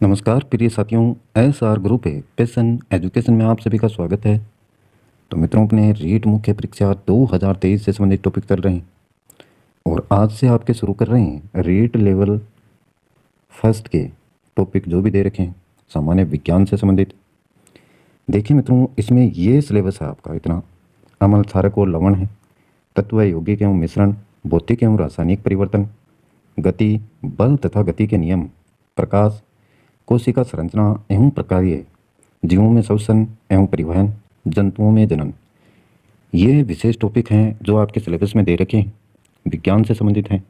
नमस्कार प्रिय साथियों, एसआर ग्रुप है पैशन एजुकेशन में आप सभी का स्वागत है। तो मित्रों, अपने रीट मुख्य परीक्षा 2023 से संबंधित टॉपिक चल रहे हैं और आज से आपके शुरू कर रहे हैं रीट लेवल फर्स्ट के टॉपिक जो भी दे रखे हैं सामान्य विज्ञान से संबंधित। देखिए मित्रों, इसमें ये सिलेबस है आपका इतना। अम्ल, क्षारक और लवण है, तत्व यौगिक एवं मिश्रण, भौतिक एवं रासायनिक परिवर्तन, गति, बल तथा गति के नियम, प्रकाश, कोशिका संरचना एवं प्रकार्य, जीवों में श्वसन एवं परिवहन, जंतुओं में जनन। ये विशेष टॉपिक हैं जो आपके सिलेबस में दे रखे हैं, विज्ञान से संबंधित हैं।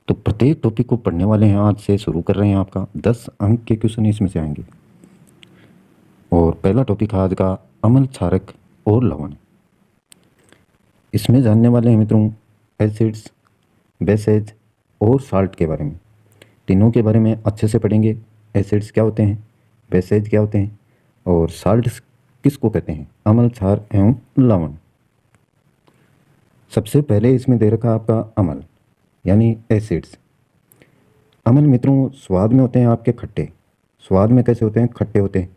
तो प्रत्येक टॉपिक को पढ़ने वाले हैं, आज से शुरू कर रहे हैं। आपका 10 अंक के क्वेश्चन इसमें से आएंगे। और पहला टॉपिक है आज का अम्ल, क्षारक और लवण। इसमें जानने वाले हैं मित्रों एसिड्स, बेसेज और साल्ट के बारे में। तीनों के बारे में अच्छे से पढ़ेंगे। एसिड्स क्या होते हैं, बेसेज क्या होते हैं और साल्ट्स किसको कहते हैं, अम्ल, क्षार एवं लवण। सबसे पहले इसमें दे रखा आपका अम्ल यानी एसिड्स। अम्ल मित्रों स्वाद में होते हैं आपके खट्टे। स्वाद में कैसे होते हैं, खट्टे होते हैं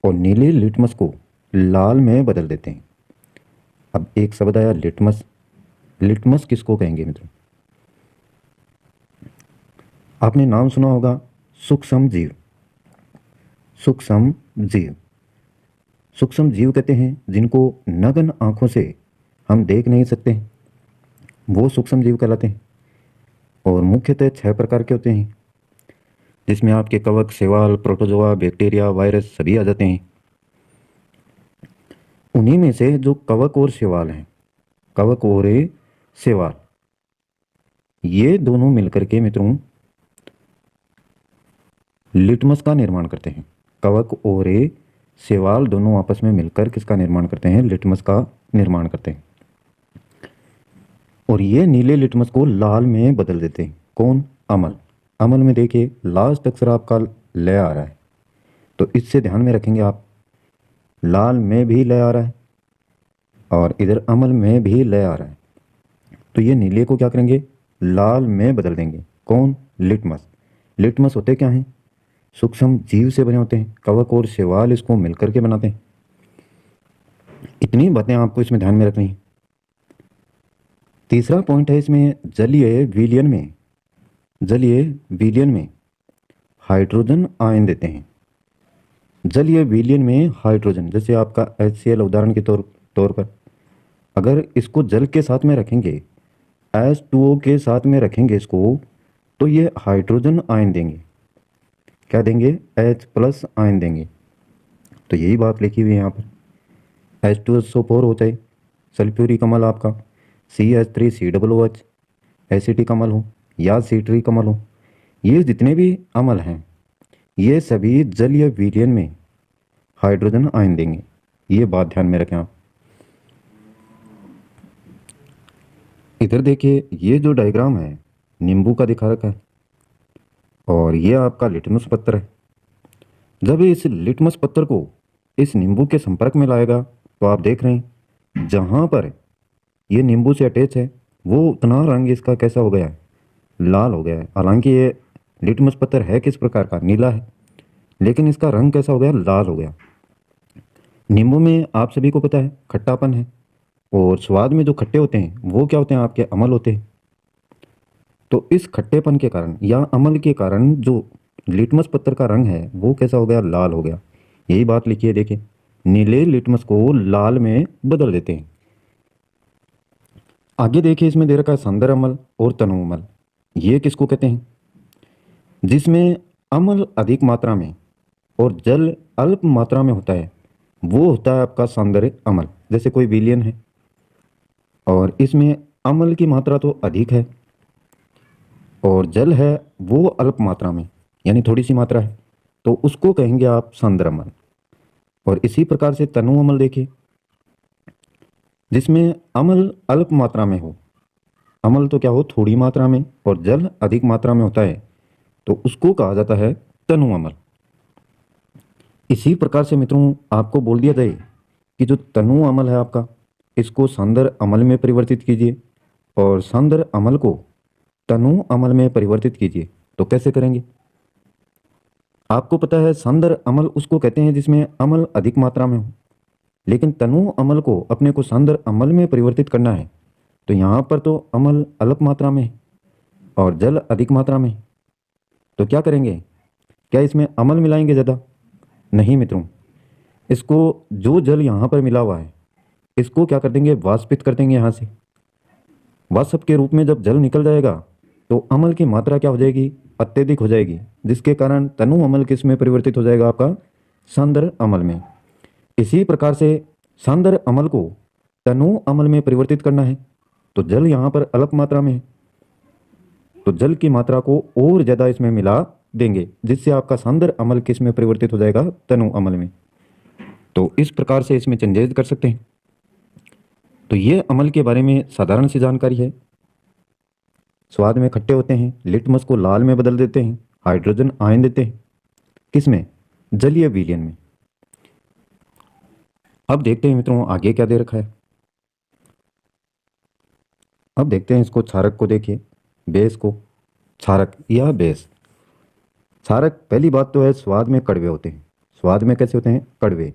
और नीले लिटमस को लाल में बदल देते हैं। अब एक शब्द आया लिटमस। लिटमस किसको कहेंगे मित्रों, आपने नाम सुना होगा सूक्ष्म जीव। सूक्ष्म जीव, सूक्ष्म जीव कहते हैं जिनको नग्न आंखों से हम देख नहीं सकते, वो सूक्ष्म जीव कहलाते हैं। और मुख्यतः 6 प्रकार के होते हैं, जिसमें आपके कवक, शैवाल, प्रोटोजोआ, बैक्टीरिया, वायरस सभी आ जाते हैं। उन्हीं में से जो कवक और शैवाल हैं, कवक और शैवाल, ये दोनों मिलकर के मित्रों लिटमस का निर्माण करते हैं। कवक और शैवाल दोनों आपस में मिलकर किसका निर्माण करते हैं, लिटमस का निर्माण करते हैं। और ये नीले लिटमस को लाल में बदल देते हैं। कौन, अम्ल। अम्ल में देखिए लास्ट अक्षर आपका ल आ रहा है, तो इससे ध्यान में रखेंगे आप। लाल में भी ल आ रहा है और इधर अम्ल में भी ल आ रहा है, तो ये नीले को क्या करेंगे, लाल में बदल देंगे। कौन, लिटमस। लिटमस होते क्या हैं, सूक्ष्म जीव से बने होते हैं। कवक और शैवाल इसको मिलकर के बनाते हैं। इतनी बातें आपको इसमें ध्यान में रखनी है। तीसरा पॉइंट है इसमें जलीय विलयन में। जलीय विलयन में हाइड्रोजन आयन देते हैं। जलीय विलयन में हाइड्रोजन, जैसे आपका HCl उदाहरण के तौर पर, अगर इसको जल के साथ में रखेंगे, H2O के साथ में रखेंगे इसको, तो ये हाइड्रोजन आयन देंगे। क्या देंगे, H+ आयन देंगे। तो यही बात लिखी हुई है यहाँ पर। H2SO4 होता है, सल्फ्यूरिक अम्ल आपका CH3COOH, एसिटिक अम्ल हो या सीट्रिक अम्ल हो, ये जितने भी अम्ल हैं ये सभी जलीय विलयन में हाइड्रोजन आयन देंगे। ये बात ध्यान में रखें आप। इधर देखिए, ये जो डायग्राम है नींबू का दिखा रखा है और ये आपका लिटमस पत्थर है। जब इस लिटमस पत्थर को इस नींबू के संपर्क में लाएगा तो आप देख रहे हैं जहां पर ये नींबू से अटैच है वो उतना रंग इसका कैसा हो गया है, लाल हो गया है। हालांकि ये लिटमस पत्थर है किस प्रकार का, नीला है, लेकिन इसका रंग कैसा हो गया, लाल हो गया। नींबू में आप सभी को पता है खट्टापन है और स्वाद में जो खट्टे होते हैं वो क्या होते हैं, आपके अम्ल होते हैं। तो इस खट्टेपन के कारण या अम्ल के कारण जो लिटमस पत्थर का रंग है वो कैसा हो गया, लाल हो गया। यही बात लिखी है, देखिए नीले लिटमस को लाल में बदल देते हैं। आगे देखिए, इसमें दे रखा है सांद्र अम्ल और तनु अम्ल। ये किसको कहते हैं, जिसमें अम्ल अधिक मात्रा में और जल अल्प मात्रा में होता है, वो होता है आपका सांद्र अम्ल। जैसे कोई विलयन है और इसमें अम्ल की मात्रा तो अधिक है और जल है वो अल्प मात्रा में, यानी थोड़ी सी मात्रा है, तो उसको कहेंगे आप सांद्र अम्ल। और इसी प्रकार से तनु अम्ल देखिए, जिसमें अम्ल अल्प मात्रा में हो, अम्ल तो क्या हो, थोड़ी मात्रा में, और जल अधिक मात्रा में होता है, तो उसको कहा जाता है तनु अम्ल। इसी प्रकार से मित्रों आपको बोल दिया जाए कि जो तनु अम्ल है आपका, इसको सांद्र अम्ल में परिवर्तित कीजिए और सांद्र अम्ल को तनु अम्ल में परिवर्तित कीजिए। तो कैसे करेंगे, आपको पता है सांद्र अम्ल उसको कहते हैं जिसमें अम्ल अधिक मात्रा में हो, लेकिन तनु अम्ल को अपने को सांद्र अम्ल में परिवर्तित करना है तो यहाँ पर तो अम्ल अल्प मात्रा में है और जल अधिक मात्रा में है। तो क्या करेंगे, क्या इसमें अम्ल मिलाएंगे ज़्यादा? नहीं मित्रों, इसको जो जल यहाँ पर मिला हुआ है इसको क्या कर देंगे, वाष्पित कर देंगे यहाँ से। वाष्प के रूप में जब जल निकल जाएगा तो अम्ल की मात्रा क्या हो जाएगी, अत्यधिक हो जाएगी, जिसके कारण तनु अम्ल किस में परिवर्तित हो जाएगा, आपका सांद्र अम्ल में। इसी प्रकार से सांद्र अम्ल को तनु अम्ल में परिवर्तित करना है तो जल यहाँ पर अल्प मात्रा में है, तो जल की मात्रा को और ज़्यादा इसमें मिला देंगे, जिससे आपका सांद्र अम्ल किस में परिवर्तित हो जाएगा, तनु अम्ल में। तो इस प्रकार से इसमें चेंजेस कर सकते हैं। तो ये अम्ल के बारे में साधारण सी जानकारी है। स्वाद में खट्टे होते हैं, लिटमस को लाल में बदल देते हैं, हाइड्रोजन आयन देते हैं, किसमें, जलीय विलयन में। अब देखते हैं मित्रों आगे क्या दे रखा है। अब देखते हैं इसको, क्षारक को देखिए, बेस को, क्षारक या बेस। क्षारक पहली बात तो है स्वाद में कड़वे होते हैं। स्वाद में कैसे होते हैं, कड़वे,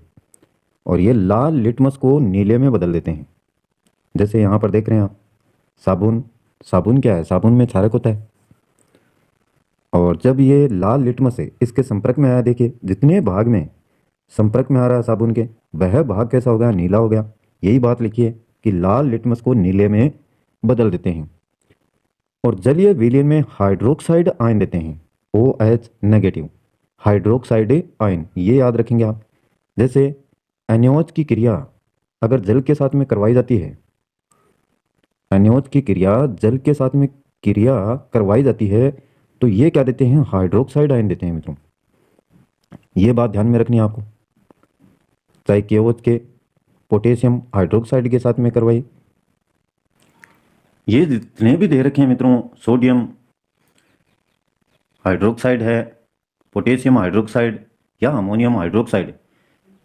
और ये लाल लिटमस को नीले में बदल देते हैं। जैसे यहाँ पर देख रहे हैं आप, साबुन, साबुन क्या है, साबुन में क्षारक होता है, और जब ये लाल लिटमस है इसके संपर्क में आया, देखिए जितने भाग में संपर्क में आ रहा है साबुन के, वह भाग कैसा हो गया, नीला हो गया। यही बात लिखिए कि लाल लिटमस को नीले में बदल देते हैं। और जलीय विलयन में हाइड्रोक्साइड आयन देते हैं, OH नेगेटिव, हाइड्रोक्साइड आयन, ये याद रखेंगे आप। जैसे एनओएच की क्रिया अगर जल के साथ में करवाई जाती है, एनओएच की क्रिया जल के साथ में क्रिया करवाई जाती है तो ये क्या देते हैं, हाइड्रोक्साइड आयन देते हैं मित्रों। ये बात ध्यान में रखनी है आपको। चाहे KOH के पोटेशियम हाइड्रोक्साइड के साथ में करवाई, ये जितने भी दे रखे हैं मित्रों, सोडियम हाइड्रोक्साइड है, पोटेशियम हाइड्रोक्साइड या अमोनियम हाइड्रोक्साइड,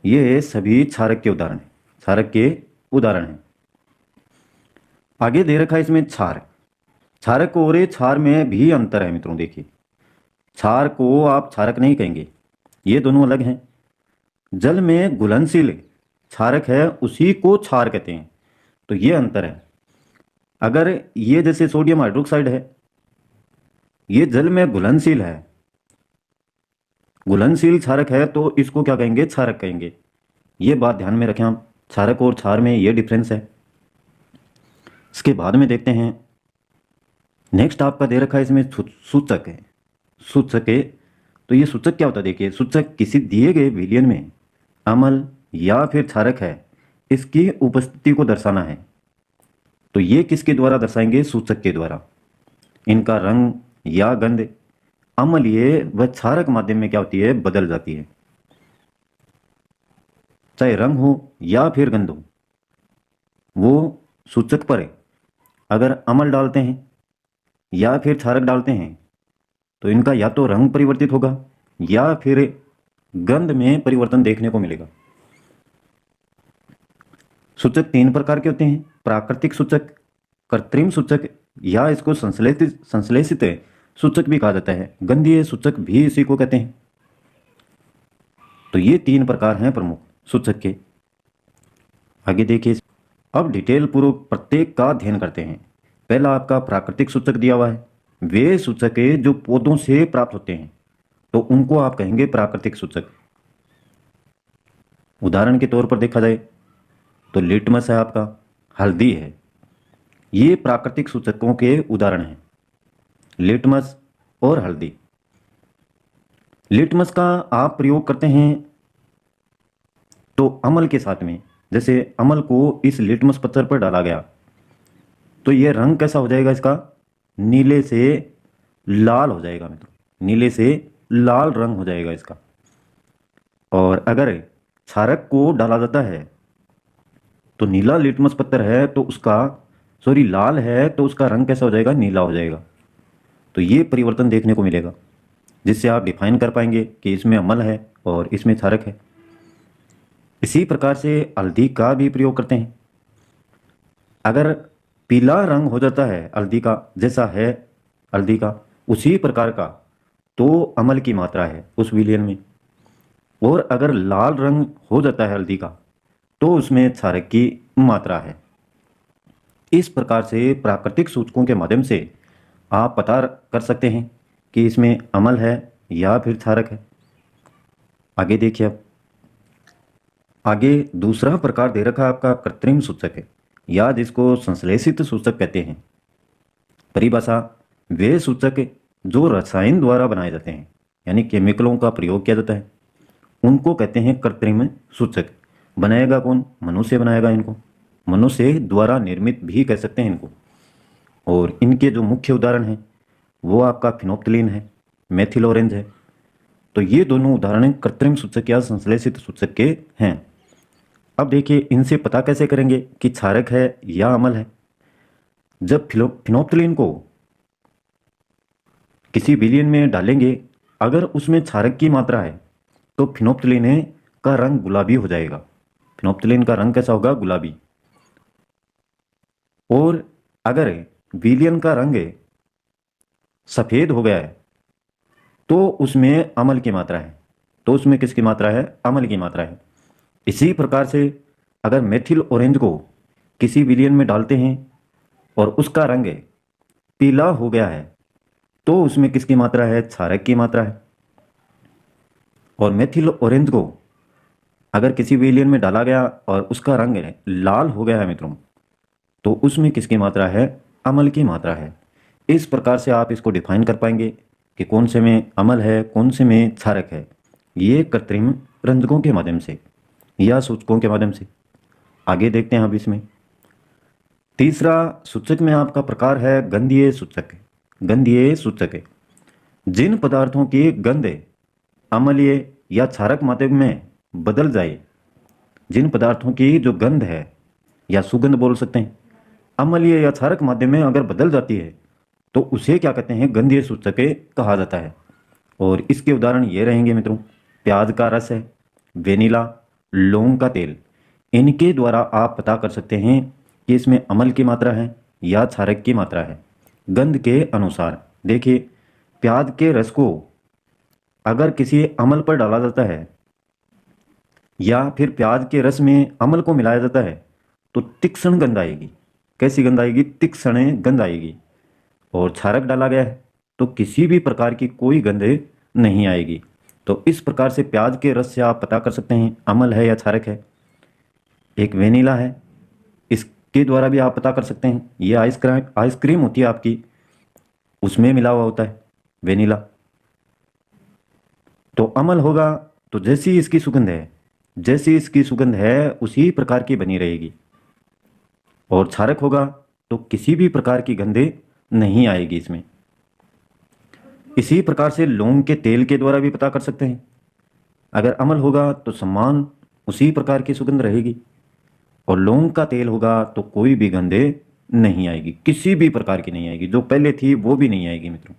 ये सभी क्षारक के उदाहरण हैं, क्षारक के उदाहरण हैं। आगे दे रखा है इसमें क्षार। क्षारक और क्षार में भी अंतर है मित्रों। देखिए, क्षार को आप क्षारक नहीं कहेंगे, ये दोनों अलग हैं। जल में घुलनशील क्षारक है उसी को क्षार कहते हैं, तो ये अंतर है। अगर ये जैसे सोडियम हाइड्रोक्साइड है, ये जल में घुलनशील है, घुलनशील क्षारक है, तो इसको क्या कहेंगे, क्षारक कहेंगे। ये बात ध्यान में रखें आप, क्षारक और क्षार में ये डिफरेंस है। इसके बाद में देखते हैं, नेक्स्ट आपका दे रखा है इसमें सूचक है। सूचक है, तो ये सूचक क्या होता है, देखिए सूचक किसी दिए गए विलयन में अम्ल या फिर क्षारक है इसकी उपस्थिति को दर्शाना है। तो ये किसके द्वारा दर्शाएंगे, सूचक के द्वारा। इनका रंग या गंध अम्लीय व क्षारक माध्यम में क्या होती है, बदल जाती है। चाहे रंग हो या फिर गंध हो, वो सूचक पर है। अगर अम्ल डालते हैं या फिर क्षारक डालते हैं तो इनका या तो रंग परिवर्तित होगा या फिर गंध में परिवर्तन देखने को मिलेगा। सूचक 3 प्रकार के होते हैं, प्राकृतिक सूचक, कृत्रिम सूचक, या इसको संश्लेषित सूचक भी कहा जाता है, गंधीय सूचक भी इसी को कहते हैं। तो ये 3 प्रकार हैं प्रमुख सूचक के। आगे देखिए, अब डिटेल पूर्वक प्रत्येक का अध्ययन करते हैं। पहला आपका प्राकृतिक सूचक दिया हुआ है, वे सूचक जो पौधों से प्राप्त होते हैं तो उनको आप कहेंगे प्राकृतिक सूचक। उदाहरण के तौर पर देखा जाए तो लिटमस है आपका, हल्दी है, ये प्राकृतिक सूचकों के उदाहरण हैं, लिटमस और हल्दी। लिटमस का आप प्रयोग करते हैं तो अम्ल के साथ में, जैसे अम्ल को इस लिटमस पत्थर पर डाला गया तो यह रंग कैसा हो जाएगा, इसका नीले से लाल हो जाएगा मित्रों, नीले से लाल रंग हो जाएगा इसका। और अगर क्षारक को डाला जाता है तो नीला लिटमस पत्थर है तो उसका, सॉरी लाल है तो उसका रंग कैसा हो जाएगा, नीला हो जाएगा। तो ये परिवर्तन देखने को मिलेगा, जिससे आप डिफाइन कर पाएंगे कि इसमें अम्ल है और इसमें क्षारक है। इसी प्रकार से हल्दी का भी प्रयोग करते हैं। अगर पीला रंग हो जाता है हल्दी का, जैसा है हल्दी का उसी प्रकार का, तो अम्ल की मात्रा है उस विलयन में, और अगर लाल रंग हो जाता है हल्दी का तो उसमें क्षारक की मात्रा है। इस प्रकार से प्राकृतिक सूचकों के माध्यम से आप पता कर सकते हैं कि इसमें अम्ल है या फिर क्षारक है। आगे देखिए, अब आगे दूसरा प्रकार दे रखा है आपका कृत्रिम सूचक है, या जिसको संश्लेषित सूचक कहते हैं। परिभाषा: वे सूचक जो रसायन द्वारा बनाए जाते हैं, यानी केमिकलों का प्रयोग किया जाता है, उनको कहते हैं कृत्रिम सूचक। बनाएगा कौन? मनुष्य बनाएगा इनको, मनुष्य द्वारा निर्मित भी कह सकते हैं इनको। और इनके जो मुख्य उदाहरण हैं वो आपका फिनोप्थिलीन है, मेथिल ऑरेंज है। तो ये दोनों उदाहरण कृत्रिम सूचक या संश्लेषित सूचक के हैं। अब देखिए, इनसे पता कैसे करेंगे कि क्षारक है या अम्ल है। जब फिनोप्थिलीन को किसी विलयन में डालेंगे, अगर उसमें क्षारक की मात्रा है तो फिनोप्थिलीन का रंग गुलाबी हो जाएगा। फिनोप्थिलीन का रंग कैसा होगा? गुलाबी। और अगर विलयन का रंग सफेद हो गया है तो उसमें अम्ल की मात्रा है। तो उसमें किसकी मात्रा है? अम्ल की मात्रा है। इसी प्रकार से अगर मेथिल ऑरेंज को किसी विलयन में डालते हैं और उसका रंग पीला हो गया है तो उसमें किसकी मात्रा है? क्षारक की मात्रा है। और मेथिल ऑरेंज को अगर किसी विलयन में डाला गया और उसका रंग लाल हो गया है मित्रों, तो उसमें किसकी मात्रा है? अम्ल की मात्रा है। इस प्रकार से आप इसको डिफाइन कर पाएंगे कि कौन से में अम्ल है, कौन से में क्षारक है, ये कृत्रिम रंजकों के माध्यम से या सूचकों के माध्यम से। आगे देखते हैं अब इसमें तीसरा सूचक में आपका प्रकार है गंधीय सूचक। गंधीय सूचक जिन पदार्थों की गंध अम्लीय या क्षारक माध्यम में बदल जाए, जिन पदार्थों की जो गंध है या सुगंध बोल सकते हैं, अम्लीय या क्षारक माध्यम में अगर बदल जाती है तो उसे क्या कहते हैं? गंधीय सूचक कहा जाता है। और इसके उदाहरण ये रहेंगे मित्रों, प्याज का रस है, वेनिला, लौंग का तेल। इनके द्वारा आप पता कर सकते हैं कि इसमें अम्ल की मात्रा है या क्षारक की मात्रा है गंध के अनुसार। देखिए, प्याज के रस को अगर किसी अम्ल पर डाला जाता है या फिर प्याज के रस में अम्ल को मिलाया जाता है तो तीक्ष्ण गंध आएगी। कैसी गंध आएगी? तीक्ष्ण गंध आएगी। और क्षारक डाला गया है तो किसी भी प्रकार की कोई गंध नहीं आएगी। तो इस प्रकार से प्याज के रस से आप पता कर सकते हैं अम्ल है या क्षारक है। एक वेनिला है, इसके द्वारा भी आप पता कर सकते हैं। ये आइसक्रीम होती है आपकी, उसमें मिला हुआ होता है वेनिला। तो अम्ल होगा तो जैसी इसकी सुगंध है, जैसी इसकी सुगंध है उसी प्रकार की बनी रहेगी। और क्षारक होगा तो किसी भी प्रकार की गंध नहीं आएगी इसमें। इसी प्रकार से लौंग के तेल के द्वारा भी पता कर सकते हैं। अगर अम्ल होगा तो समान उसी प्रकार की सुगंध रहेगी, और लौंग का तेल होगा तो कोई भी गंध नहीं आएगी, किसी भी प्रकार की नहीं आएगी, जो पहले थी वो भी नहीं आएगी मित्रों।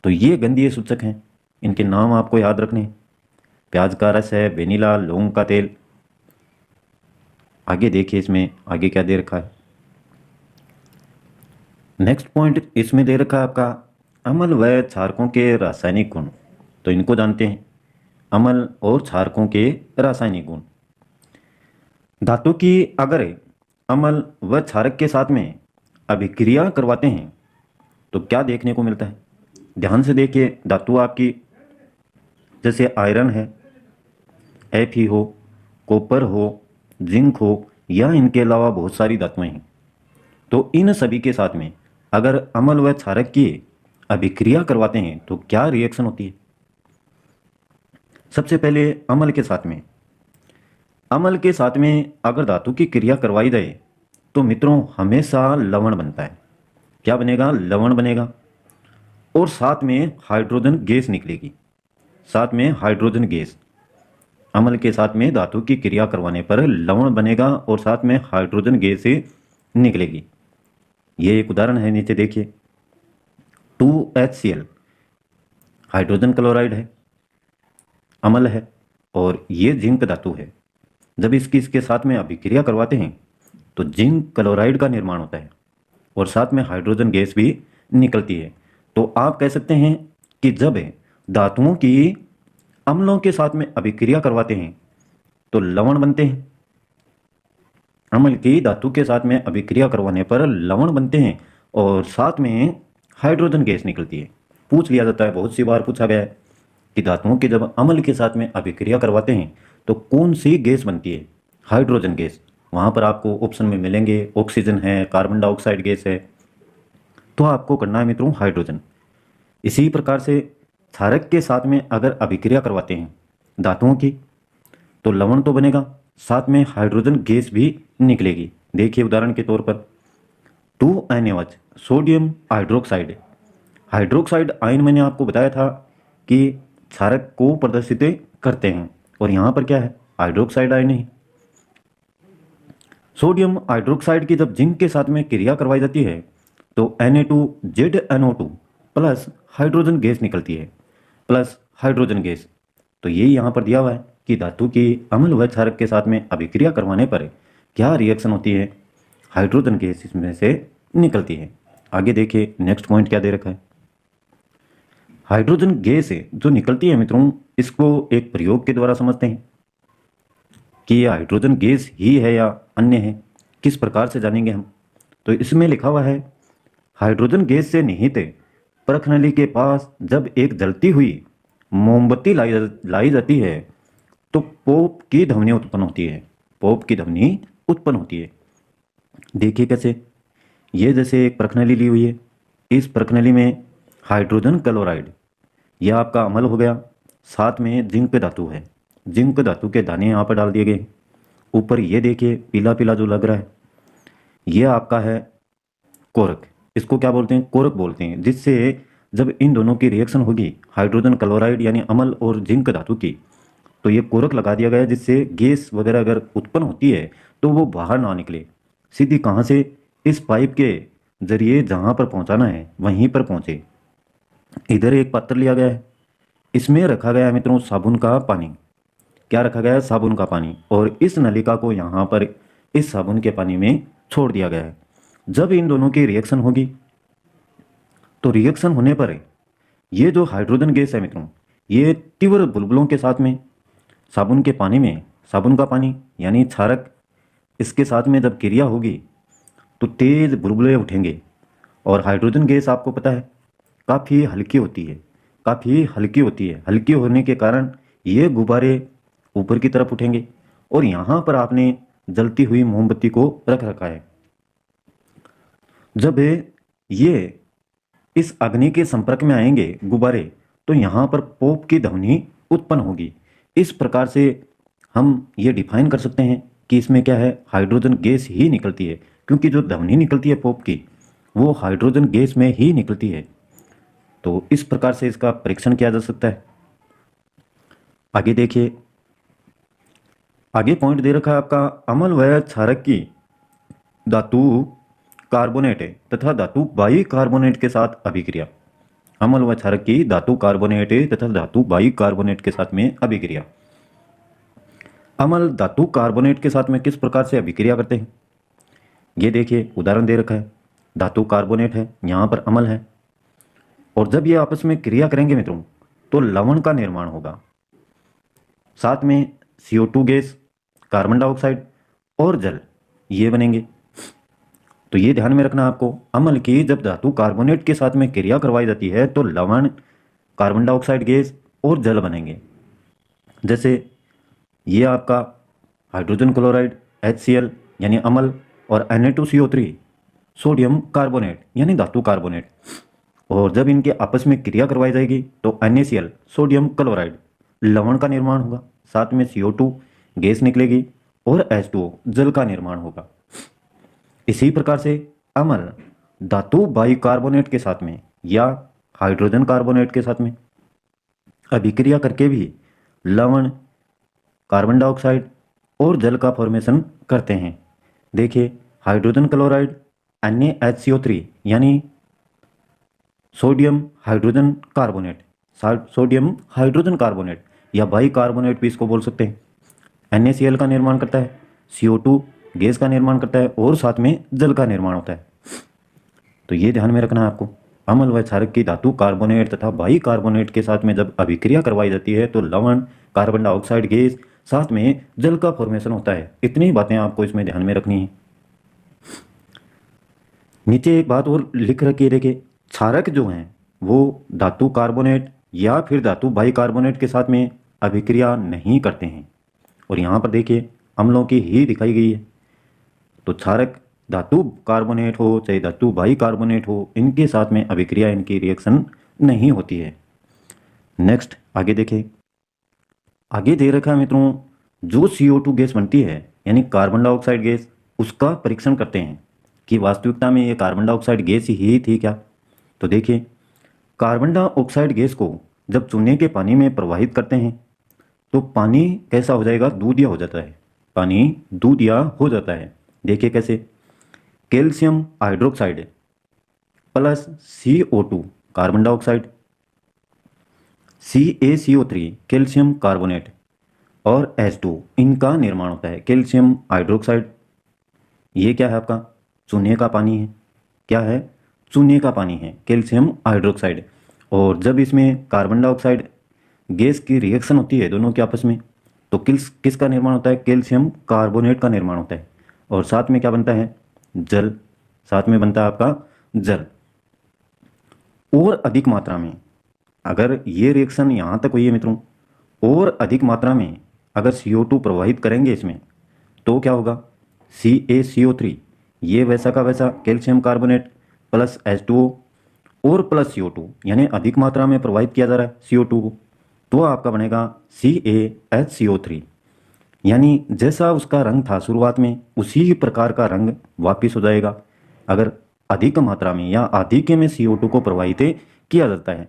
तो ये गंधीय सूचक हैं, इनके नाम आपको याद रखने हैं। प्याज का रस है, वेनिला, लौंग का तेल। आगे देखिए, इसमें आगे क्या दे रखा है। नेक्स्ट पॉइंट इसमें दे रखा है आपका अम्ल व क्षारकों के रासायनिक गुण। तो इनको जानते हैं, अम्ल और क्षारकों के रासायनिक गुण। धातु की अगर अम्ल व क्षारक के साथ में अभिक्रिया करवाते हैं तो क्या देखने को मिलता है? ध्यान से देखिए, धातु आपकी जैसे आयरन है, Fe हो, कॉपर हो, जिंक हो, या इनके अलावा बहुत सारी धातुएं हैं। तो इन सभी के साथ में अगर अम्ल व क्षारक की अभिक्रिया करवाते हैं तो क्या रिएक्शन होती है? सबसे पहले अम्ल के साथ में, अम्ल के साथ में अगर धातु की क्रिया करवाई जाए तो मित्रों हमेशा लवण बनता है। क्या बनेगा? लवण बनेगा। और साथ में हाइड्रोजन गैस निकलेगी, साथ में हाइड्रोजन गैस। अम्ल के साथ में धातु की क्रिया करवाने पर लवण बनेगा और साथ में हाइड्रोजन गैस निकलेगी। ये एक उदाहरण है, नीचे देखिए, 2HCl हाइड्रोजन क्लोराइड है, अम्ल है, और ये जिंक धातु है। जब इसके साथ में अभिक्रिया करवाते हैं तो जिंक क्लोराइड का निर्माण होता है और साथ में हाइड्रोजन गैस भी निकलती है। तो आप कह सकते हैं कि जब धातुओं की अम्लों के साथ में अभिक्रिया करवाते हैं तो लवण बनते हैं। अम्ल की धातु के साथ में अभिक्रिया करवाने पर लवण बनते हैं और साथ में हाइड्रोजन गैस निकलती है। पूछ लिया जाता है, बहुत सी बार पूछा गया है कि धातुओं के जब अम्ल के साथ में अभिक्रिया करवाते हैं तो कौन सी गैस बनती है? Hydrogen gas. वहां पर आपको ऑप्शन में मिलेंगे ऑक्सीजन है, कार्बन डाइऑक्साइड गैस है, तो आपको करना है मित्रों हाइड्रोजन। इसी प्रकार से क्षारक के साथ में अगर अभिक्रिया करवाते हैं धातुओं की तो लवण तो बनेगा, साथ में हाइड्रोजन गैस भी निकलेगी। देखिए उदाहरण के तौर पर 2NaOH sodium hydroxide. Hydroxide ion मैंने आपको बताया था कि क्षारक को प्रदर्शित करते हैं और यहाँ पर क्या है? हाइड्रोक्साइड आयन है। सोडियम हाइड्रोक्साइड की जब जिंक के साथ में क्रिया करवाई जाती है तो Na2ZNO2 प्लस हाइड्रोजन गैस निकलती है, प्लस हाइड्रोजन गैस। तो ये यहाँ पर दिया हुआ है कि धातु की अम्ल व क्षारक के साथ में अभिक्रिया करवाने पर क्या रिएक्शन होती है? हाइड्रोजन गैस इसमें से निकलती है। आगे देखिए नेक्स्ट पॉइंट क्या दे रखा है। हाइड्रोजन गैस जो निकलती है मित्रों, इसको एक प्रयोग के द्वारा समझते हैं कि यह हाइड्रोजन गैस ही है या अन्य है। किस प्रकार से जानेंगे हम? तो इसमें लिखा हुआ है हाइड्रोजन गैस से निहित परखनली के पास जब एक जलती हुई मोमबत्ती लाई जाती है तो पोप की ध्वनि उत्पन्न होती है। पोप की ध्वनि उत्पन्न होती है। देखिए कैसे, ये जैसे एक परखनली ली हुई है, इस परखनली में हाइड्रोजन क्लोराइड यह आपका अम्ल हो गया, साथ में जिंक धातु है, जिंक धातु के दाने यहाँ पर डाल दिए गए। ऊपर ये देखिए पीला पीला जो लग रहा है ये आपका है कोरक। इसको क्या बोलते हैं? कोरक बोलते हैं। जिससे जब इन दोनों की रिएक्शन होगी हाइड्रोजन क्लोराइड यानी अम्ल और जिंक धातु की, तो ये कोरक लगा दिया गया है जिससे गैस वगैरह अगर उत्पन्न होती है तो वो बाहर ना निकले, सीधी कहाँ से? इस पाइप के जरिए जहाँ पर पहुँचाना है वहीं पर पहुँचे। इधर एक पात्र लिया गया है, इसमें रखा गया है मित्रों साबुन का पानी। क्या रखा गया है? साबुन का पानी। और इस नलिका को यहाँ पर इस साबुन के पानी में छोड़ दिया गया है। जब इन दोनों की रिएक्शन होगी तो रिएक्शन होने पर ये जो हाइड्रोजन गैस है मित्रों, ये तीव्र बुलबुलों के साथ में साबुन के पानी में, साबुन का पानी यानी क्षारक, इसके साथ में जब क्रिया होगी तो तेज बुलबुले उठेंगे। और हाइड्रोजन गैस आपको पता है काफ़ी हल्की होती है, काफ़ी हल्की होती है। हल्की होने के कारण ये गुब्बारे ऊपर की तरफ उठेंगे और यहाँ पर आपने जलती हुई मोमबत्ती को रख रखा है। जब ये इस अग्नि के संपर्क में आएंगे गुब्बारे तो यहाँ पर पोप की ध्वनि उत्पन्न होगी। इस प्रकार से हम ये डिफाइन कर सकते हैं कि इसमें क्या है? हाइड्रोजन गैस ही निकलती है, क्योंकि जो ध्वनि निकलती है पोप की वो हाइड्रोजन गैस में ही निकलती है। तो इस प्रकार से इसका परीक्षण किया जा सकता है। आगे देखिए, आगे पॉइंट दे रखा है आपका अम्ल व क्षारक की धातु कार्बोनेट तथा धातु बाई कार्बोनेट के साथ अभिक्रिया। अम्ल व क्षारक की धातु कार्बोनेट तथा धातु बाई कार्बोनेट के साथ में अभिक्रिया। अम्ल धातु कार्बोनेट के साथ में किस प्रकार से अभिक्रिया करते हैं? ये देखिए उदाहरण दे रखा है, धातु कार्बोनेट है, यहाँ पर अम्ल है, और जब ये आपस में क्रिया करेंगे मित्रों तो लवण का निर्माण होगा, साथ में CO2 गैस, कार्बन डाइऑक्साइड और जल ये बनेंगे। तो ये ध्यान में रखना आपको, अम्ल की जब धातु कार्बोनेट के साथ में क्रिया करवाई जाती है तो लवण, कार्बन डाइऑक्साइड गैस और जल बनेंगे। जैसे ये आपका हाइड्रोजन क्लोराइड HCl यानी अम्ल और Na2CO3 सोडियम कार्बोनेट यानी धातु कार्बोनेट। और जब इनके आपस में क्रिया करवाई जाएगी तो NaCl सोडियम क्लोराइड लवण का निर्माण होगा, साथ में CO2 गैस निकलेगी और H2O जल का निर्माण होगा। इसी प्रकार से अम्ल धातु बाइकार्बोनेट के साथ में या हाइड्रोजन कार्बोनेट के साथ में अभिक्रिया करके भी लवण, कार्बन डाइऑक्साइड और जल का फॉर्मेशन करते हैं। देखिए हाइड्रोजन क्लोराइड NaHCO3 यानी sodium hydrogen carbonate, sodium hydrogen carbonate या बाइकार्बोनेट भी इसको बोल सकते हैं। NaCl का निर्माण करता है, CO2 गैस का निर्माण करता है और साथ में जल का निर्माण होता है। तो ये ध्यान में रखना है आपको। अम्ल व क्षारक की धातु कार्बोनेट तथा बाई कार्बोनेट के साथ में जब अभिक्रिया करवाई जाती है तो लवण, कार्बन डाइऑक्साइड गैस, साथ में जल का फॉर्मेशन होता है। इतनी बातें आपको इसमें ध्यान में रखनी है। नीचे एक बात और लिख रखी है, देखिए क्षारक जो हैं वो धातु कार्बोनेट या फिर धातु बाई कार्बोनेट के साथ में अभिक्रिया नहीं करते हैं। और यहाँ पर देखिए अम्लों की ही दिखाई गई है। तो क्षारक धातु कार्बोनेट हो चाहे धातु बाई कार्बोनेट हो, इनके साथ में अभिक्रिया, इनकी रिएक्शन नहीं होती है। नेक्स्ट आगे देखें। आगे दे रखा है मित्रों, जो CO2 गैस बनती है यानी कार्बन डाइऑक्साइड गैस, उसका परीक्षण करते हैं कि वास्तविकता में ये कार्बन डाइऑक्साइड गैस ही थी क्या। तो देखिए कार्बन डाइऑक्साइड गैस को जब चूने के पानी में प्रवाहित करते हैं तो पानी कैसा हो जाएगा, दूधिया हो जाता है। पानी दूधिया हो जाता है। देखिए कैसे, calcium hydroxide plus CO2 carbon dioxide, CaCO3 calcium carbonate और H2 इनका निर्माण होता है। कैल्शियम हाइड्रोक्साइड ये क्या है आपका, चूने का पानी है। क्या है, चूने का पानी है कैल्शियम हाइड्रोक्साइड। और जब इसमें कार्बन डाइऑक्साइड गैस की रिएक्शन होती है दोनों के आपस में, तो किसका निर्माण होता है, कैल्शियम कार्बोनेट का निर्माण होता है। और साथ में क्या बनता है, जल, साथ में बनता है आपका जल। और अधिक मात्रा में अगर ये रिएक्शन यहाँ तक हुई है मित्रों, और अधिक मात्रा में अगर CO2 प्रवाहित करेंगे इसमें तो क्या होगा, CaCO3 ये वैसा का वैसा कैल्शियम कार्बोनेट प्लस H2O और प्लस CO2 यानी अधिक मात्रा में प्रवाहित किया जा रहा है CO2 को, तो आपका बनेगा CaHCO3। यानी जैसा उसका रंग था शुरुआत में उसी प्रकार का रंग वापिस हो जाएगा अगर अधिक मात्रा में या अधिक में CO2 को प्रवाहित किया जाता है।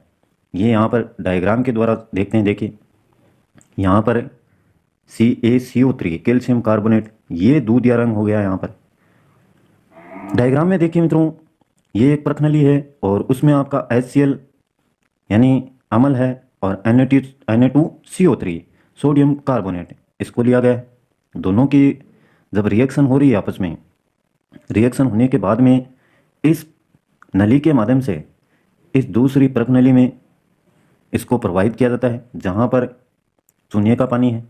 ये यहाँ पर डायग्राम के द्वारा देखते हैं। देखिए यहाँ पर CaCO3 कैल्शियम कार्बोनेट ये दूधिया रंग हो गया। यहाँ पर डायग्राम में देखिए मित्रों, ये एक प्रखनली है और उसमें आपका HCl यानी अम्ल है और Na2CO3 सोडियम कार्बोनेट इसको लिया गया है। दोनों की जब रिएक्शन हो रही है आपस में, रिएक्शन होने के बाद में इस नली के माध्यम से इस दूसरी प्रखनली में इसको प्रवाहित किया जाता है जहाँ पर चूने का पानी है,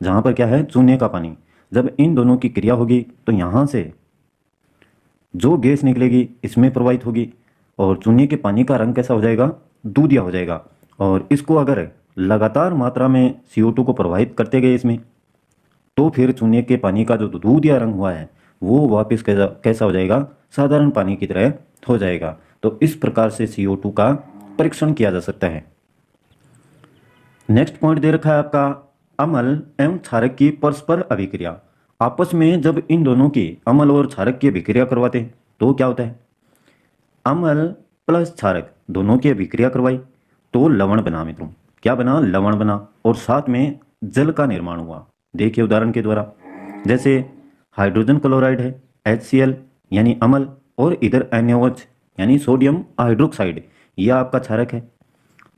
जहाँ पर क्या है, चूने का पानी। जब इन दोनों की क्रिया होगी तो यहाँ से जो गैस निकलेगी इसमें प्रवाहित होगी और चूने के पानी का रंग कैसा हो जाएगा, दूधिया हो जाएगा। और इसको अगर लगातार मात्रा में CO2 को प्रवाहित करते गए इसमें, तो फिर चूने के पानी का जो दूधिया रंग हुआ है वो वापस कैसा हो जाएगा, साधारण पानी की तरह हो जाएगा। तो इस प्रकार से CO2 का परीक्षण किया जा सकता है। नेक्स्ट पॉइंट दे रखा है आपका, अम्ल एवं क्षारक की परस्पर अभिक्रिया। आपस में जब इन दोनों की अम्ल और क्षारक की अभिक्रिया करवाते हैं तो क्या होता है, अम्ल प्लस क्षारक दोनों की अभिक्रिया करवाई तो लवण बना मित्रों। क्या बना, लवण बना और साथ में जल का निर्माण हुआ। देखिए उदाहरण के द्वारा, जैसे हाइड्रोजन क्लोराइड है HCl यानी अम्ल और इधर NaOH यानी सोडियम हाइड्रोक्साइड यह आपका क्षारक है।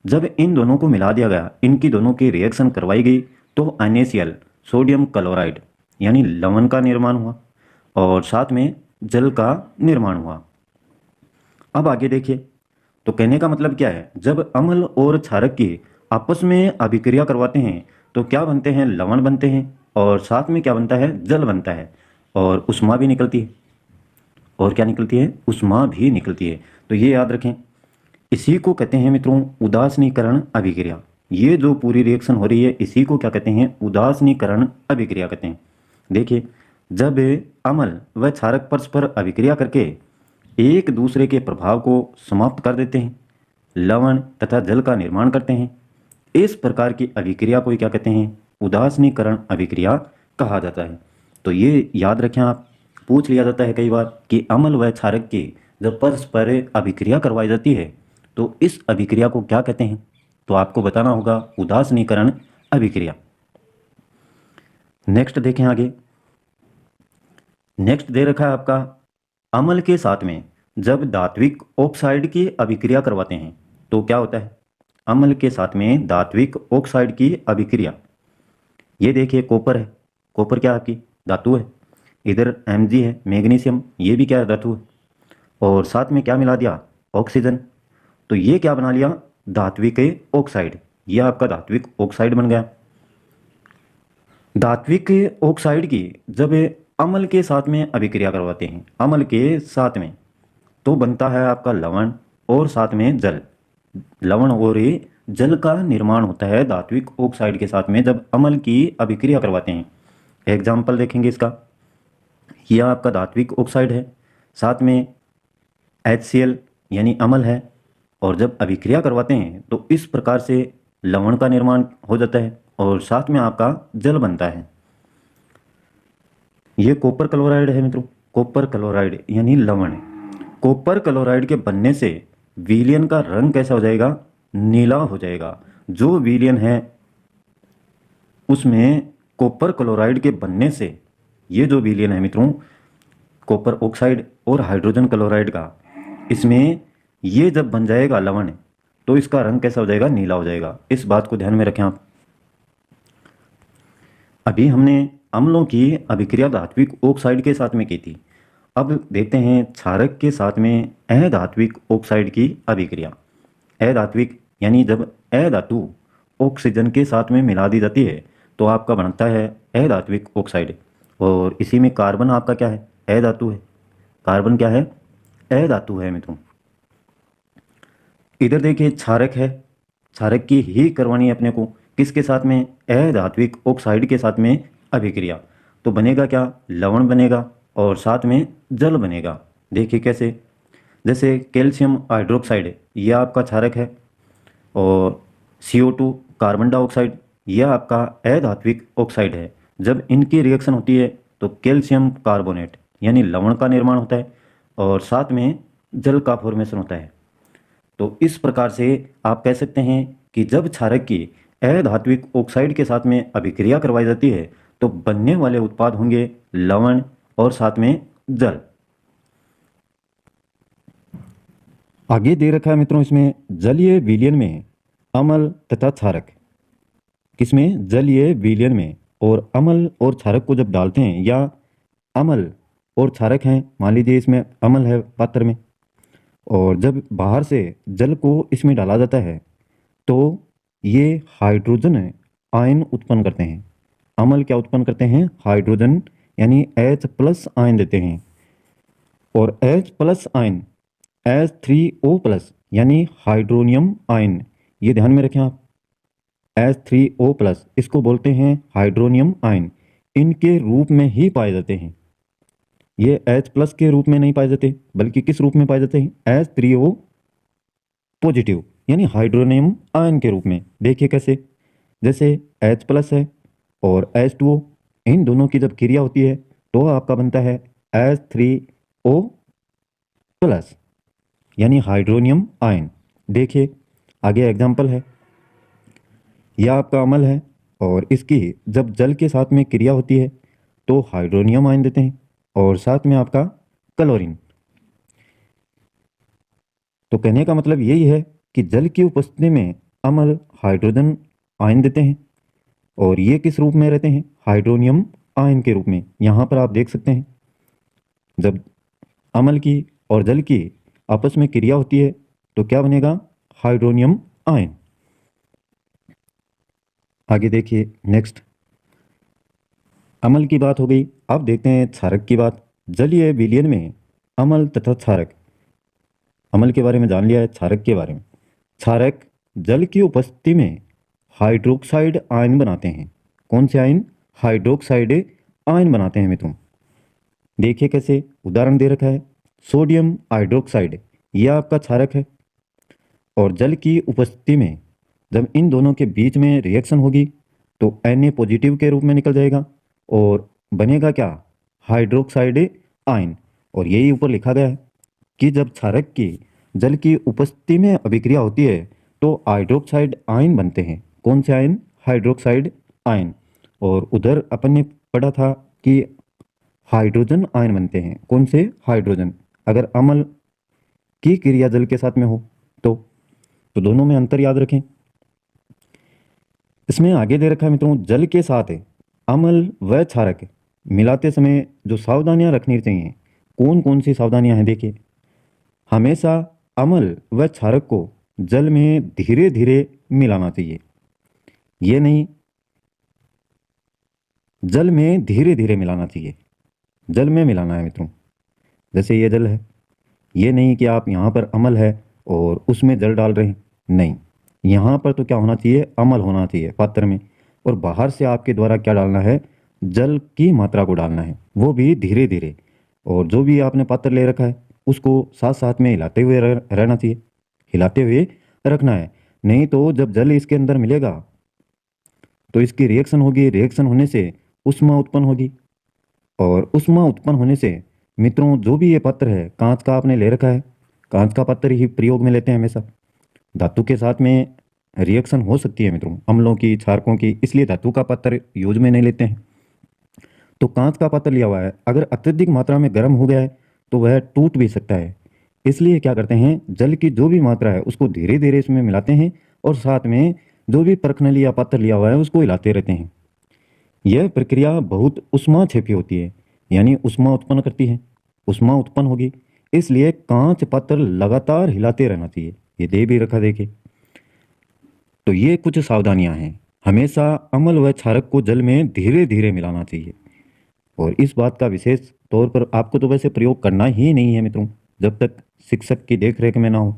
जब इन दोनों को मिला दिया गया, इनकी दोनों की रिएक्शन करवाई गई तो NaCl सोडियम क्लोराइड यानी लवण का निर्माण हुआ और साथ में जल का निर्माण हुआ। अब आगे देखिए, तो कहने का मतलब क्या है, जब अम्ल और क्षारक की आपस में अभिक्रिया करवाते हैं तो क्या बनते हैं, लवण बनते हैं और साथ में क्या बनता है, जल बनता है और उष्मा भी निकलती है। और क्या निकलती है, उष्मा भी निकलती है। तो ये याद रखें, इसी को कहते हैं मित्रों उदासीनीकरण अभिक्रिया। ये जो पूरी रिएक्शन हो रही है इसी को क्या कहते हैं, उदासीनीकरण अभिक्रिया कहते हैं। देखिए जब अम्ल व क्षारक परस्पर अभिक्रिया करके एक दूसरे के प्रभाव को समाप्त कर देते हैं, लवण तथा जल का निर्माण करते हैं, इस प्रकार की अभिक्रिया को क्या कहते हैं, उदासीनीकरण अभिक्रिया कहा जाता है। तो ये याद रखें आप, पूछ लिया जाता है कई बार कि अम्ल व क्षारक की जब परस्पर अभिक्रिया करवाई जाती है तो इस अभिक्रिया को क्या कहते हैं, तो आपको बताना होगा उदासीनीकरण अभिक्रिया। नेक्स्ट देखें आगे। नेक्स्ट दे रखा है आपका, अम्ल के साथ में जब धात्विक ऑक्साइड की अभिक्रिया करवाते हैं तो क्या होता है, अम्ल के साथ में धात्विक ऑक्साइड की अभिक्रिया। ये देखिए कॉपर है, कॉपर क्या आपकी धातु है, इधर Mg है मैग्नीशियम, ये भी क्या है, धातु है। और साथ में क्या मिला दिया, ऑक्सीजन। तो ये क्या बना लिया, धात्विक ऑक्साइड। ये आपका धात्विक ऑक्साइड बन गया। धात्विक ऑक्साइड की जब अम्ल के साथ में अभिक्रिया करवाते हैं, अम्ल के साथ में, तो बनता है आपका लवण और साथ में जल। लवण और जल का निर्माण होता है धात्विक ऑक्साइड के साथ में जब अम्ल की अभिक्रिया करवाते हैं। एग्जाम्पल देखेंगे इसका। यह आपका धात्विक ऑक्साइड है, साथ में HCl यानी अम्ल है, और जब अभिक्रिया करवाते हैं तो इस प्रकार से लवण का निर्माण हो जाता है और साथ में आपका जल बनता है। ये कॉपर क्लोराइड है मित्रों, कॉपर क्लोराइड यानी लवण। कॉपर क्लोराइड के बनने से विलयन का रंग कैसा हो जाएगा, नीला हो जाएगा। जो विलयन है उसमें कॉपर क्लोराइड के बनने से, ये जो विलयन है मित्रों कॉपर ऑक्साइड और हाइड्रोजन क्लोराइड का, इसमें ये जब बन जाएगा लवण तो इसका रंग कैसा हो जाएगा, नीला हो जाएगा। इस बात को ध्यान में रखें आप। अभी हमने अम्लों की अभिक्रिया धात्विक ऑक्साइड के साथ में की थी। अब देखते हैं क्षारक के साथ में अधात्विक ऑक्साइड की अभिक्रिया। अधात्विक यानी जब अधातु ऑक्सीजन के साथ में मिला दी जाती है तो आपका बनता है अधात्विक ऑक्साइड। और इसी में कार्बन आपका क्या है, अधातु है। कार्बन क्या है, अधातु है मित्रों। इधर देखिए क्षारक है, क्षारक की ही करवानी है अपने को, किसके साथ में, अधात्विक ऑक्साइड के साथ में अभिक्रिया। तो बनेगा क्या, लवण बनेगा और साथ में जल बनेगा। देखिए कैसे, जैसे कैल्शियम हाइड्रोक्साइड यह आपका क्षारक है, और CO2 कार्बन डाइऑक्साइड यह आपका अधात्विक ऑक्साइड है। जब इनकी रिएक्शन होती है तो कैल्शियम कार्बोनेट यानी लवण का निर्माण होता है और साथ में जल का फॉर्मेशन होता है। तो इस प्रकार से आप कह सकते हैं कि जब क्षारक की अधात्विक ऑक्साइड के साथ में अभिक्रिया करवाई जाती है तो बनने वाले उत्पाद होंगे लवण और साथ में जल। आगे दे रखा है मित्रों इसमें जलीय विलयन में अम्ल तथा क्षारक। किसमें, जलीय विलयन में। और अम्ल और क्षारक को जब डालते हैं, या अम्ल और क्षारक हैं, मान लीजिए इसमें अम्ल है पात्र में, और जब बाहर से जल को इसमें डाला जाता है तो ये हाइड्रोजन आयन उत्पन्न करते हैं। अम्ल क्या उत्पन्न करते हैं, हाइड्रोजन यानी H+ आयन देते हैं। और H+ आयन H3O+ यानी हाइड्रोनियम आयन, ये ध्यान में रखें आप। H3O+ इसको बोलते हैं हाइड्रोनियम आयन। इनके रूप में ही पाए जाते हैं, ये H+ के रूप में नहीं पाए जाते, बल्कि किस रूप में पाए जाते हैं, H3O+ यानी हाइड्रोनियम आयन के रूप में। देखिए कैसे, जैसे H+ है और H2O, इन दोनों की जब क्रिया होती है तो आपका बनता है H3O+ यानी हाइड्रोनियम आयन। देखिए आगे एग्जाम्पल है, यह आपका अम्ल है और इसकी जब जल के साथ में क्रिया होती है तो हाइड्रोनियम आयन देते हैं और साथ में आपका क्लोरीन। तो कहने का मतलब यही है कि जल की उपस्थिति में अम्ल हाइड्रोजन आयन देते हैं और ये किस रूप में रहते हैं, हाइड्रोनियम आयन के रूप में। यहाँ पर आप देख सकते हैं जब अम्ल की और जल की आपस में क्रिया होती है तो क्या बनेगा, हाइड्रोनियम आयन। आगे देखिए नेक्स्ट, अम्ल की बात हो गई। अब देखते हैं क्षारक की बात। जलीय विलयन में अम्ल तथा क्षारक। अम्ल के बारे में जान लिया है, क्षारक के बारे में। क्षारक जल की उपस्थिति में हाइड्रोक्साइड आयन बनाते हैं। कौन से आयन, हाइड्रोक्साइड आयन बनाते हैं मित्रों। देखिए कैसे, उदाहरण दे रखा है, सोडियम हाइड्रोक्साइड यह आपका क्षारक है, और जल की उपस्थिति में जब इन दोनों के बीच में रिएक्शन होगी तो Na+ के रूप में निकल जाएगा और बनेगा क्या, हाइड्रोक्साइड आयन। और यही ऊपर लिखा गया है कि जब क्षारक की जल की उपस्थिति में अभिक्रिया होती है तो हाइड्रोक्साइड आयन बनते हैं। कौन से आयन, हाइड्रोक्साइड आयन। और उधर अपन ने पढ़ा था कि हाइड्रोजन आयन बनते हैं। कौन से, हाइड्रोजन। अगर अम्ल की क्रिया जल के साथ में हो तो दोनों में अंतर याद रखें। इसमें आगे दे रखा है मित्रों, जल के साथ अम्ल व क्षारक मिलाते समय जो सावधानियां रखनी चाहिए, कौन कौन सी सावधानियां हैं। देखिए, हमेशा अम्ल व क्षारक को जल में धीरे धीरे मिलाना चाहिए। ये नहीं, जल में धीरे धीरे मिलाना चाहिए, जल में मिलाना है मित्रों। जैसे ये जल है, ये नहीं कि आप यहाँ पर अम्ल है और उसमें जल डाल रहे हैं, नहीं। यहाँ पर तो क्या होना चाहिए, अम्ल होना चाहिए पात्र में, और बाहर से आपके द्वारा क्या डालना है, जल की मात्रा को डालना है, वो भी धीरे धीरे। और जो भी आपने पात्र ले रखा है उसको साथ साथ में हिलाते हुए रहना चाहिए, हिलाते हुए रखना है। नहीं तो जब जल इसके अंदर मिलेगा तो इसकी रिएक्शन होगी, रिएक्शन होने से उष्मा उत्पन्न होगी, और उष्मा उत्पन्न होने से मित्रों जो भी ये पात्र है, कांच का आपने ले रखा है, कांच का पात्र ही प्रयोग में लेते हैं हमेशा। धातु के साथ में रिएक्शन हो सकती है मित्रों, अम्लों की, क्षारकों की, इसलिए धातु का पात्र यूज में नहीं लेते हैं। तो कांच का पात्र लिया हुआ है, अगर अत्यधिक मात्रा में गर्म हो गया है तो वह टूट भी सकता है। इसलिए क्या करते हैं, जल की जो भी मात्रा है उसको धीरे धीरे इसमें मिलाते हैं, और साथ में जो भी परखनली या पात्र लिया हुआ है उसको हिलाते रहते हैं। यह प्रक्रिया बहुत उष्माक्षेपी होती है, यानी उष्मा उत्पन्न करती है, उष्मा उत्पन्न होगी, इसलिए कांच पात्र लगातार हिलाते रहना चाहिए। ये दे भी रखा देखिए। तो ये कुछ सावधानियां हैं, हमेशा अम्ल व क्षारक को जल में धीरे धीरे मिलाना चाहिए। और इस बात का विशेष तौर पर आपको तो वैसे प्रयोग करना ही नहीं है मित्रों, जब तक शिक्षक की देख रेख में ना हो,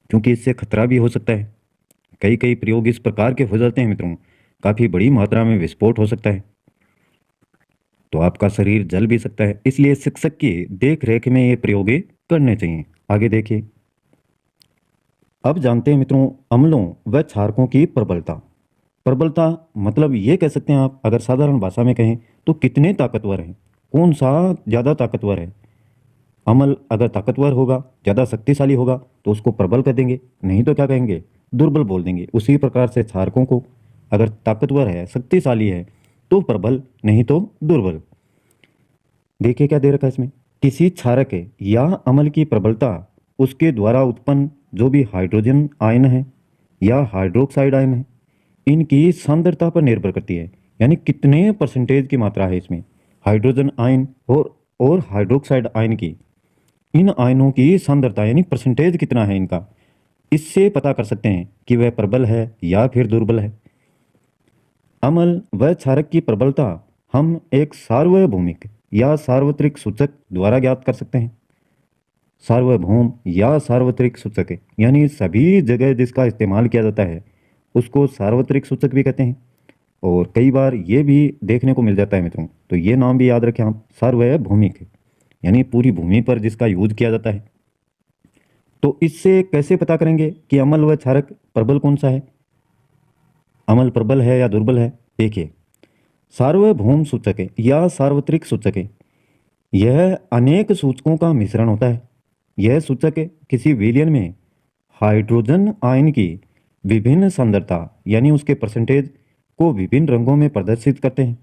क्योंकि इससे खतरा भी हो सकता है। कई कई प्रयोग इस प्रकार के हो जाते हैं मित्रों, काफ़ी बड़ी मात्रा में विस्फोट हो सकता है, तो आपका शरीर जल भी सकता है। इसलिए शिक्षक की देख रेख में ये प्रयोग करने चाहिए। आगे देखिए, अब जानते हैं मित्रों अम्लों व क्षारकों की प्रबलता। प्रबलता मतलब ये कह सकते हैं आप, अगर साधारण भाषा में कहें तो कितने ताकतवर हैं, कौन सा ज़्यादा ताकतवर है। अम्ल अगर ताकतवर होगा, ज़्यादा शक्तिशाली होगा, तो उसको प्रबल कह देंगे, नहीं तो क्या कहेंगे, दुर्बल बोल देंगे। उसी प्रकार से क्षारकों को अगर ताकतवर है, शक्तिशाली है, तो प्रबल, नहीं तो दुर्बल। देखिए क्या दे रखा है इसमें, किसी क्षारक या अम्ल की प्रबलता उसके द्वारा उत्पन्न जो भी हाइड्रोजन आयन है या हाइड्रोक्साइड आयन है, इनकी सांद्रता पर निर्भर करती है। यानी कितने परसेंटेज की मात्रा है इसमें हाइड्रोजन आयन और हाइड्रोक्साइड आयन की, इन आयनों की सांद्रता यानी परसेंटेज कितना है इनका, इससे पता कर सकते हैं कि वह प्रबल है या फिर दुर्बल है। अम्ल व क्षारक की प्रबलता हम एक सार्वभौमिक या सार्वत्रिक सूचक द्वारा ज्ञात कर सकते हैं। सार्वभौम या सार्वत्रिक सूचक यानी सभी जगह जिसका इस्तेमाल किया जाता है उसको सार्वत्रिक सूचक भी कहते हैं, और कई बार ये भी देखने को मिल जाता है मित्रों, तो ये नाम भी याद रखें आप, सार्वभौमिक यानी पूरी भूमि पर जिसका यूज किया जाता है। तो इससे कैसे पता करेंगे कि अम्ल व क्षारक प्रबल कौन सा है, अम्ल प्रबल है या दुर्बल है। देखिए, सार्वभौम सूचक या सार्वत्रिक सूचक, यह अनेक सूचकों का मिश्रण होता है। यह सूचक किसी विलयन में हाइड्रोजन आयन की विभिन्न सांद्रता यानी उसके परसेंटेज को विभिन्न रंगों में प्रदर्शित करते हैं,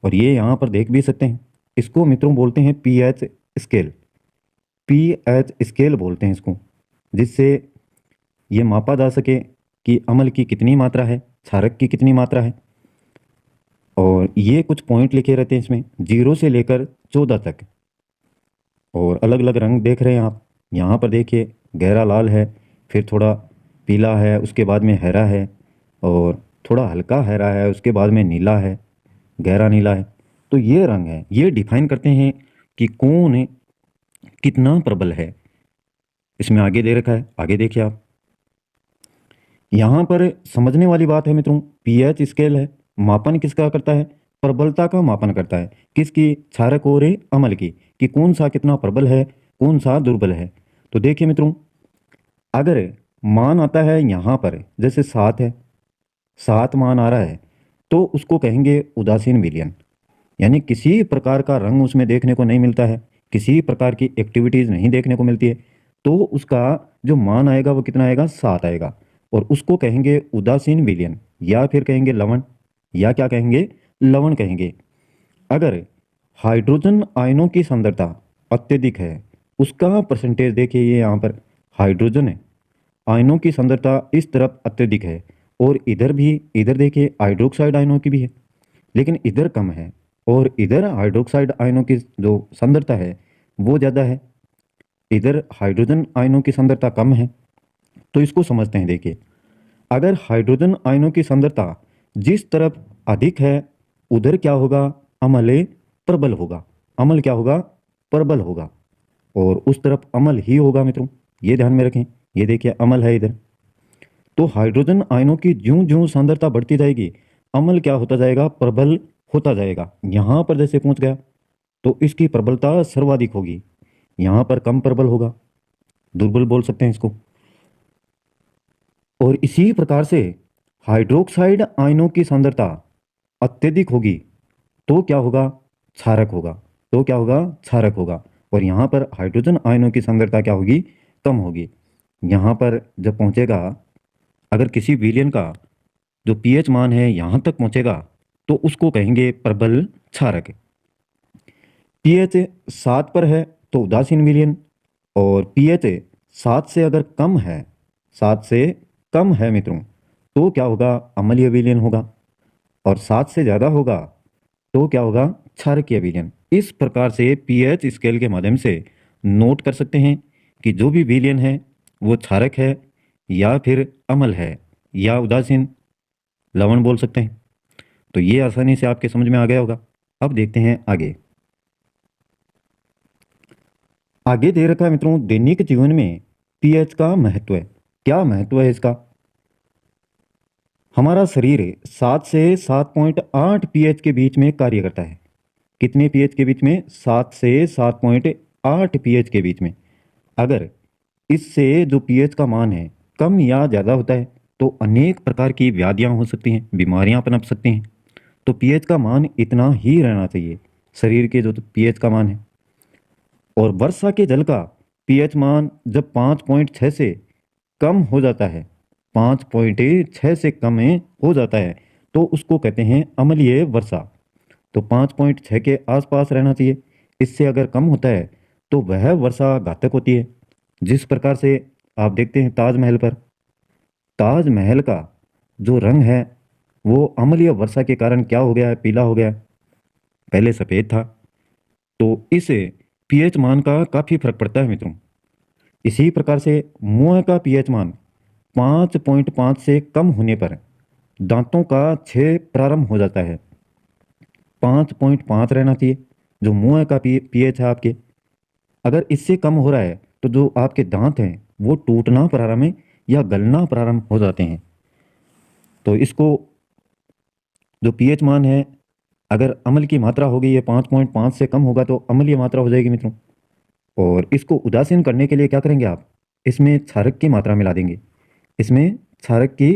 और ये यहाँ पर देख भी सकते हैं। इसको मित्रों बोलते हैं पीएच स्केल, पीएच स्केल बोलते हैं इसको, जिससे ये मापा जा सके कि अम्ल की कितनी मात्रा है, क्षारक की कितनी मात्रा है। और ये कुछ पॉइंट लिखे रहते हैं इसमें 0 से लेकर 14 तक, और अलग अलग रंग देख रहे हैं आप। यहाँ पर देखिए गहरा लाल है, फिर थोड़ा पीला है, उसके बाद में हरा है, और थोड़ा हल्का हरा है, उसके बाद में नीला है, गहरा नीला है। तो ये रंग है, ये डिफाइन करते हैं कि कौन कितना प्रबल है। इसमें आगे दे रखा है, आगे देखिए आप। यहाँ पर समझने वाली बात है मित्रों, पीएच स्केल है, मापन किसका करता है, प्रबलता का मापन करता है। किसकी, क्षारक और अम्ल की, कि कौन सा कितना प्रबल है, कौन सा दुर्बल है। तो देखिए मित्रों, अगर मान आता है यहाँ पर जैसे 7 है, 7 मान आ रहा है, तो उसको कहेंगे उदासीन विलयन, यानी किसी प्रकार का रंग उसमें देखने को नहीं मिलता है, किसी प्रकार की एक्टिविटीज नहीं देखने को मिलती है, तो उसका जो मान आएगा वो कितना आएगा, 7 आएगा, और उसको कहेंगे उदासीन विलयन, या फिर कहेंगे लवण, या क्या कहेंगे, लवण कहेंगे। अगर हाइड्रोजन आयनों की सांद्रता अत्यधिक है, उसका परसेंटेज देखिए, ये यहाँ पर हाइड्रोजन है, आयनों की सांद्रता इस तरफ अत्यधिक है, और इधर भी, इधर देखिए हाइड्रोक्साइड आयनों की भी है, लेकिन इधर कम है, और इधर हाइड्रोक्साइड आयनों की जो सांद्रता है वो ज़्यादा है। इधर हाइड्रोजन आयनों की सांद्रता कम है, तो इसको समझते हैं। देखिए, अगर हाइड्रोजन आयनों की सांद्रता जिस तरफ अधिक है, उधर क्या होगा, अम्ल प्रबल होगा। अम्ल क्या होगा, प्रबल होगा। और उस तरफ अम्ल ही होगा मित्रों, ये ध्यान में रखें। ये देखिए अम्ल है इधर। तो हाइड्रोजन आयनों की ज्यों ज्यों सांद्रता बढ़ती जाएगी, अम्ल क्या होता जाएगा, प्रबल होता जाएगा। यहाँ पर जैसे पहुंच गया तो इसकी प्रबलता सर्वाधिक होगी, यहाँ पर कम प्रबल होगा, दुर्बल बोल सकते हैं इसको। और इसी प्रकार से हाइड्रोक्साइड आयनों की सांद्रता अत्यधिक होगी तो क्या होगा, क्षारक होगा। तो क्या होगा, क्षारक होगा। और यहाँ पर हाइड्रोजन आयनों की सांद्रता क्या होगी, कम होगी। यहाँ पर जब पहुँचेगा, अगर किसी विलयन का जो पीएच मान है यहाँ तक पहुँचेगा तो उसको कहेंगे प्रबल क्षारक। पीएच 7 पर है तो उदासीन विलयन, और पीएच 7 से अगर कम है, 7 से कम है मित्रों, तो क्या होगा, अम्लीय विलयन होगा। और 7 से ज़्यादा होगा तो क्या होगा, क्षारकीय विलयन। इस प्रकार से पीएच स्केल के माध्यम से नोट कर सकते हैं कि जो भी विलयन है वो क्षारक है या फिर अम्ल है या उदासीन, लवण बोल सकते हैं। तो ये आसानी से आपके समझ में आ गया होगा। अब देखते हैं आगे। आगे दे रखा है मित्रों, दैनिक जीवन में पीएच का महत्व है। क्या महत्व है इसका? हमारा शरीर 7 से 7.8 पीएच के बीच में कार्य करता है। कितने पीएच के बीच में? 7 से 7.8 पीएच के बीच में। अगर इससे जो पीएच का मान है कम या ज़्यादा होता है तो अनेक प्रकार की व्याधियां हो सकती हैं, बीमारियां पनप सकती हैं। तो पीएच का मान इतना ही रहना चाहिए, शरीर के जो पीएच का मान है। और वर्षा के जल का पीएच मान जब 5.6 से कम हो जाता है, 5.6 से कम हो जाता है, तो उसको कहते हैं अम्लीय वर्षा। तो 5.6 के आसपास रहना चाहिए। इससे अगर कम होता है तो वह वर्षा घातक होती है। जिस प्रकार से आप देखते हैं ताजमहल पर, ताजमहल का जो रंग है वो अम्लीय वर्षा के कारण क्या हो गया है, पीला हो गया है। पहले सफ़ेद था। तो इस पीएच मान का काफ़ी फर्क पड़ता है मित्रों। इसी प्रकार से मुंह का पीएच मान 5.5 से कम होने पर दांतों का क्षय प्रारंभ हो जाता है। 5.5 रहना चाहिए जो मुंह का पीएच है आपके। अगर इससे कम हो रहा है तो जो आपके दांत हैं वो टूटना प्रारंभ या गलना प्रारंभ हो जाते हैं। तो इसको जो पीएच मान है, अगर अम्ल की मात्रा होगी ये 5.5 से कम होगा तो अम्लीय मात्रा हो जाएगी मित्रों। और इसको उदासीन करने के लिए क्या करेंगे आप, इसमें क्षारक की मात्रा मिला देंगे। इसमें क्षारक की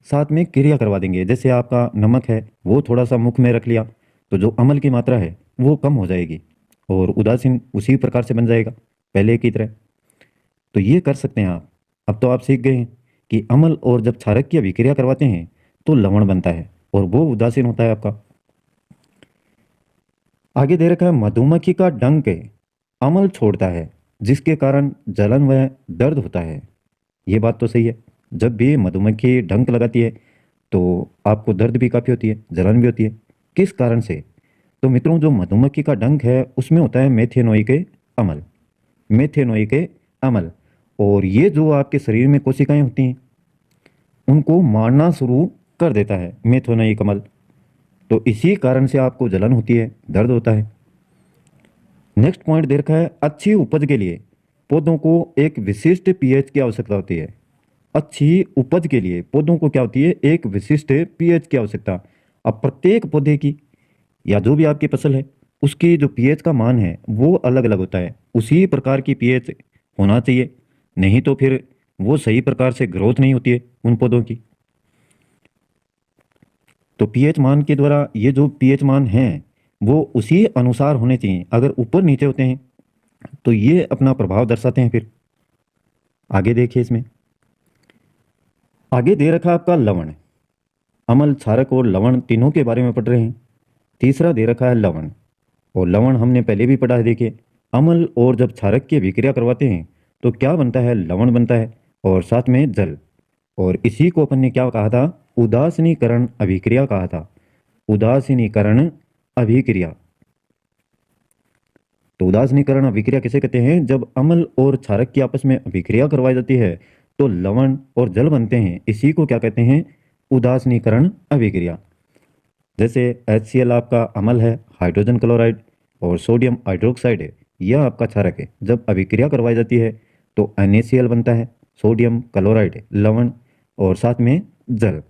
साथ में क्रिया करवा देंगे। जैसे आपका नमक है वो थोड़ा सा मुख में रख लिया तो जो अम्ल की मात्रा है वो कम हो जाएगी और उदासीन उसी प्रकार से बन जाएगा पहले की तरह। तो ये कर सकते हैं आप। अब तो आप सीख गए हैं कि अम्ल और जब क्षारक की अभिक्रिया करवाते हैं तो लवण बनता है और वो उदासीन होता है आपका। आगे दे रखा है मधुमक्खी का डंक अम्ल छोड़ता है जिसके कारण जलन व दर्द होता है। ये बात तो सही है। जब भी मधुमक्खी डंक लगाती है तो आपको दर्द भी काफ़ी होती है, जलन भी होती है। किस कारण से? तो मित्रों जो मधुमक्खी का डंक है उसमें होता है मेथेनोइक अम्ल। मेथेनोइक अम्ल। और ये जो आपके शरीर में कोशिकाएं होती हैं उनको मारना शुरू कर देता है मेथेनोइक अम्ल। तो इसी कारण से आपको जलन होती है, दर्द होता है। नेक्स्ट पॉइंट दे रखा है अच्छी उपज के लिए पौधों को एक विशिष्ट पीएच की आवश्यकता होती है। अच्छी उपज के लिए पौधों को क्या होती है, एक विशिष्ट पीएच की आवश्यकता। अब प्रत्येक पौधे की या जो भी आपकी फसल है उसकी जो पीएच का मान है वो अलग अलग होता है। उसी प्रकार की पीएच होना चाहिए, नहीं तो फिर वो सही प्रकार से ग्रोथ नहीं होती है उन पौधों की। तो पीएच मान के द्वारा ये जो पीएच मान हैं वो उसी अनुसार होने चाहिए। अगर ऊपर नीचे होते हैं तो ये अपना प्रभाव दर्शाते हैं। फिर आगे देखिए, इसमें आगे दे रखा है आपका लवण। अम्ल, क्षारक और लवण तीनों के बारे में पढ़ रहे हैं। तीसरा दे रखा है लवण। और लवण हमने पहले भी पढ़ा है। देखिए अम्ल और जब क्षारक की अभिक्रिया करवाते हैं तो क्या बनता है, लवण बनता है और साथ में जल। और इसी को अपन ने क्या कहा था, उदासीनीकरण अभिक्रिया कहा था। उदासीनीकरण अभिक्रिया। तो उदासीनीकरण अभिक्रिया किसे कहते हैं? जब अम्ल और क्षारक की आपस में अभिक्रिया करवाई जाती है तो लवण और जल बनते हैं, इसी को क्या कहते हैं? उदासीनीकरण अभिक्रिया। जैसे HCl आपका अम्ल है, हाइड्रोजन क्लोराइड, और सोडियम हाइड्रोक्साइड है, यह आपका क्षारक है। जब अभिक्रिया करवाई जाती है तो NaCl बनता है, सोडियम क्लोराइड लवण और साथ में जल।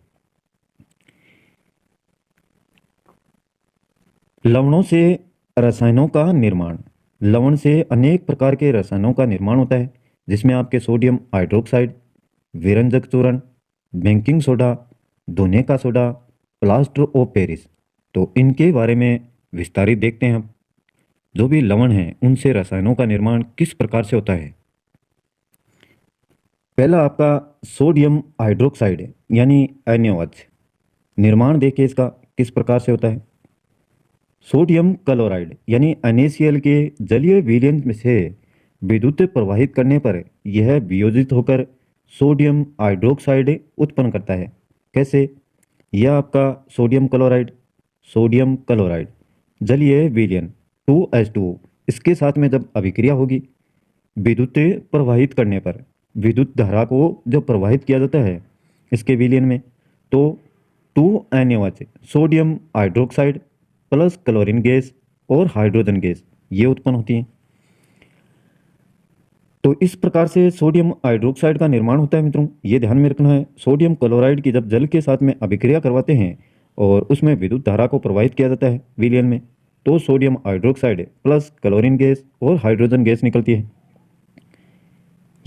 लवणों से रसायनों का निर्माण। लवण से अनेक प्रकार के रसायनों का निर्माण होता है, जिसमें आपके सोडियम हाइड्रोक्साइड, विरंजक चूर्ण, बेकिंग सोडा, धोने का सोडा, प्लास्टर ऑफ पेरिस। तो इनके बारे में विस्तारित देखते हैं हम। जो भी लवण हैं उनसे रसायनों का निर्माण किस प्रकार से होता है। पहला आपका सोडियम हाइड्रोक्साइड है यानी NaOH। निर्माण देखिए इसका किस प्रकार से होता है। सोडियम क्लोराइड यानी NaCl के जलीय विलयन में से विद्युत प्रवाहित करने पर यह वियोजित होकर सोडियम हाइड्रोक्साइड उत्पन्न करता है। कैसे? यह आपका सोडियम क्लोराइड जलीय विलयन 2H2O, इसके साथ में जब अभिक्रिया होगी विद्युत प्रवाहित करने पर, विद्युत धारा को जब प्रवाहित किया जाता है इसके विलयन में, तो 2NaOH sodium hydroxide plus chlorine gas और हाइड्रोजन गैस ये उत्पन्न होती हैं। तो इस प्रकार से सोडियम हाइड्रोक्साइड का निर्माण होता है मित्रों, ये ध्यान में रखना है। सोडियम क्लोराइड की जब जल के साथ में अभिक्रिया करवाते हैं और उसमें विद्युत धारा को प्रवाहित किया जाता है विलयन में, तो sodium hydroxide plus chlorine gas और हाइड्रोजन गैस निकलती है।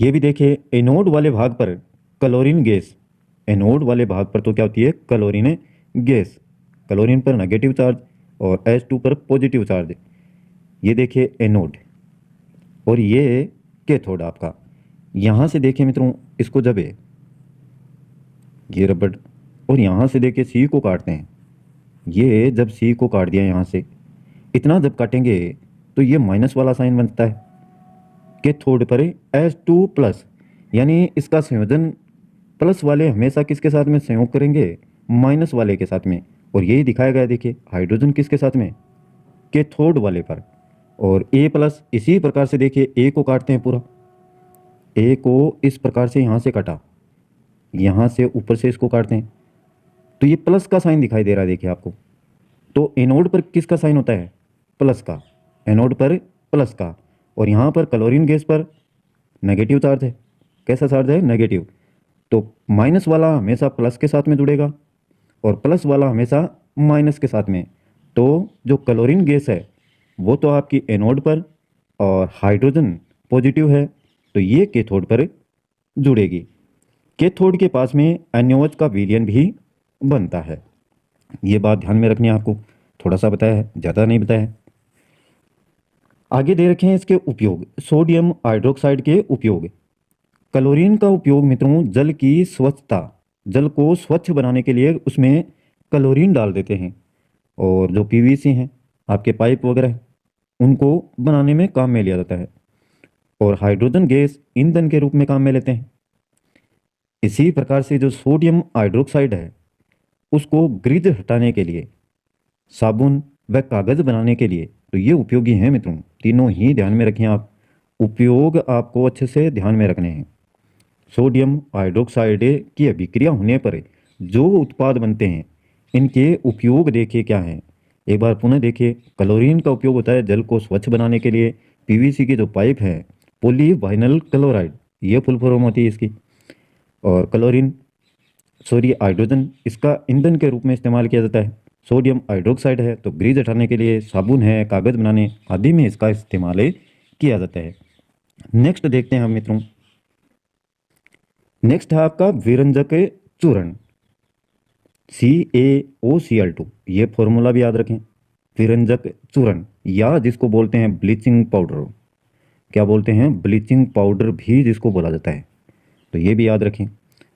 ये भी देखिए एनोड वाले भाग पर क्लोरीन गैस, एनोड वाले भाग पर तो क्या होती है? Chlorine gas. क्लोरीन पर नेगेटिव चार्ज और H2 पर पॉजिटिव चार्ज। ये देखिए एनोड और ये कैथोड आपका। यहाँ से देखिए मित्रों इसको जब ये रबड़ और यहाँ से देखिए सी को काटते हैं, ये जब सी को काट दिया यहाँ से इतना जब काटेंगे तो ये माइनस वाला साइन बनता है कैथोड पर H2 प्लस, यानी इसका संयोजन प्लस वाले हमेशा किसके साथ में संयोग करेंगे? माइनस वाले के साथ में। और यही दिखाया गया देखिए हाइड्रोजन किसके साथ में? कैथोड वाले पर। और A प्लस इसी प्रकार से देखिए A को काटते हैं पूरा, A को इस प्रकार से यहाँ से काटा, यहाँ से ऊपर से इसको काटते हैं तो ये प्लस का साइन दिखाई दे रहा है देखिए आपको। तो एनोड पर किसका साइन होता है? प्लस का, एनोड पर प्लस का। और यहाँ पर क्लोरीन गैस पर नेगेटिव चार्ज है। कैसा चार्ज है? नेगेटिव। तो माइनस वाला हमेशा प्लस के साथ में जुड़ेगा और प्लस वाला हमेशा माइनस के साथ में। तो जो क्लोरीन गैस है वो तो आपकी एनोड पर और हाइड्रोजन पॉजिटिव है तो ये कैथोड पर जुड़ेगी। कैथोड के पास में NaOH का विलयन भी बनता है। ये बात ध्यान में रखनी है आपको, थोड़ा सा बताया है, ज़्यादा नहीं बताया है। आगे दे रखे हैं इसके उपयोग। सोडियम हाइड्रोक्साइड के उपयोग। क्लोरीन का उपयोग मित्रों जल की स्वच्छता, जल को स्वच्छ बनाने के लिए उसमें क्लोरीन डाल देते हैं। और जो PVC हैं आपके पाइप वगैरह उनको बनाने में काम में लिया जाता है। और हाइड्रोजन गैस ईंधन के रूप में काम में लेते हैं। इसी प्रकार से जो सोडियम हाइड्रोक्साइड है उसको ग्रीज हटाने के लिए, साबुन व कागज़ बनाने के लिए तो ये उपयोगी हैं मित्रों। तीनों ही ध्यान में रखें आप, उपयोग आपको अच्छे से ध्यान में रखने हैं। सोडियम हाइड्रोक्साइड की अभिक्रिया होने पर जो उत्पाद बनते हैं इनके उपयोग देखिए क्या हैं। एक बार पुनः देखिए, क्लोरीन का उपयोग होता है जल को स्वच्छ बनाने के लिए। PVC की जो पाइप है पॉलीवाइनल क्लोराइड, ये फुल फॉर्म होती है इसकी। और क्लोरीन हाइड्रोजन इसका ईंधन के रूप में इस्तेमाल किया जाता है। सोडियम हाइड्रोक्साइड है तो ग्रीज हटाने के लिए, साबुन है, कागज़ बनाने आदि में इसका इस्तेमाल किया जाता है। नेक्स्ट देखते हैं हम मित्रों, नेक्स्ट है आपका विरंजक चूर्ण CaOCl2। ये फॉर्मूला भी याद रखें। विरंजक चूर्ण या जिसको बोलते हैं ब्लीचिंग पाउडर, क्या बोलते हैं? ब्लीचिंग पाउडर भी जिसको बोला जाता है, तो ये भी याद रखें।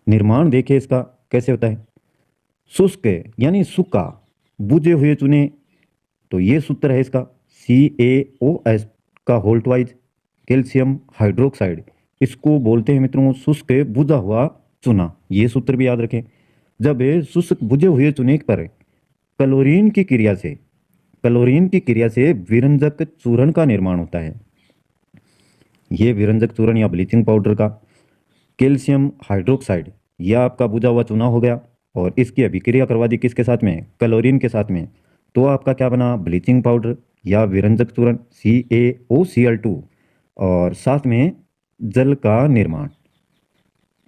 निर्माण देखिए इसका कैसे होता है। शुष्क यानी सूखा बुझे हुए चूने, तो ये सूत्र है इसका CaOH का होल ट्वाइज कैल्शियम हाइड्रोक्साइड, इसको बोलते हैं मित्रों शुष्क बुझा हुआ चूना। ये सूत्र भी याद रखें। जब शुष्क बुझे हुए चूने पर क्लोरीन की क्रिया से क्लोरीन की क्रिया से विरंजक चूर्ण का निर्माण होता है। ये विरंजक चूर्ण या ब्लीचिंग पाउडर का कैल्शियम हाइड्रोक्साइड, यह आपका बुझा हुआ चूना हो गया और इसकी अभिक्रिया करवा दी किसके साथ में, क्लोरीन के साथ में, तो आपका क्या बना, ब्लीचिंग पाउडर या विरंजक चूर्ण CaOCl2 और साथ में जल का निर्माण।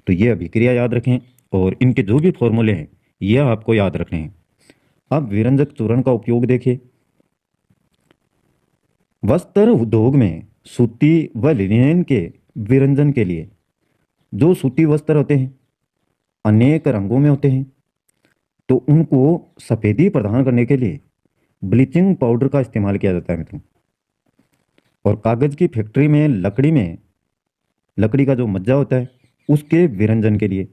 तो ये अभिक्रिया याद रखें और इनके जो भी फॉर्मूले हैं यह आपको याद रखने हैं। अब विरंजक चूर्ण का उपयोग देखिए। वस्त्र उद्योग में सूती व लिनेन के विरंजन के लिए, जो सूती वस्त्र होते हैं अनेक रंगों में होते हैं, तो उनको सफ़ेदी प्रदान करने के लिए ब्लीचिंग पाउडर का इस्तेमाल किया जाता है मित्रों। और कागज़ की फैक्ट्री में लकड़ी का जो मज्जा होता है उसके विरंजन के लिए,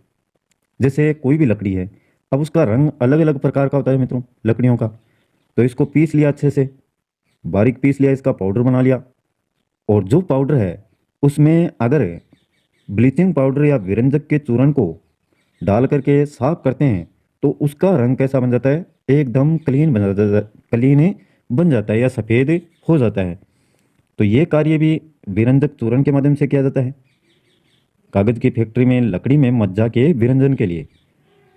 जैसे कोई भी लकड़ी है, अब उसका रंग अलग अलग प्रकार का होता है मित्रों लकड़ियों का, तो इसको पीस लिया, अच्छे से बारीक पीस लिया, इसका पाउडर बना लिया, और जो पाउडर है उसमें अगर ब्लीचिंग पाउडर या विरंजक के चूर्ण को डाल करके साफ करते हैं तो उसका रंग कैसा बन जाता है, एकदम क्लीन बन जाता है या सफ़ेद हो जाता है। तो ये कार्य भी विरंजक चूर्ण के माध्यम से किया जाता है कागज़ की फैक्ट्री में लकड़ी में मज्जा के विरंजन के लिए।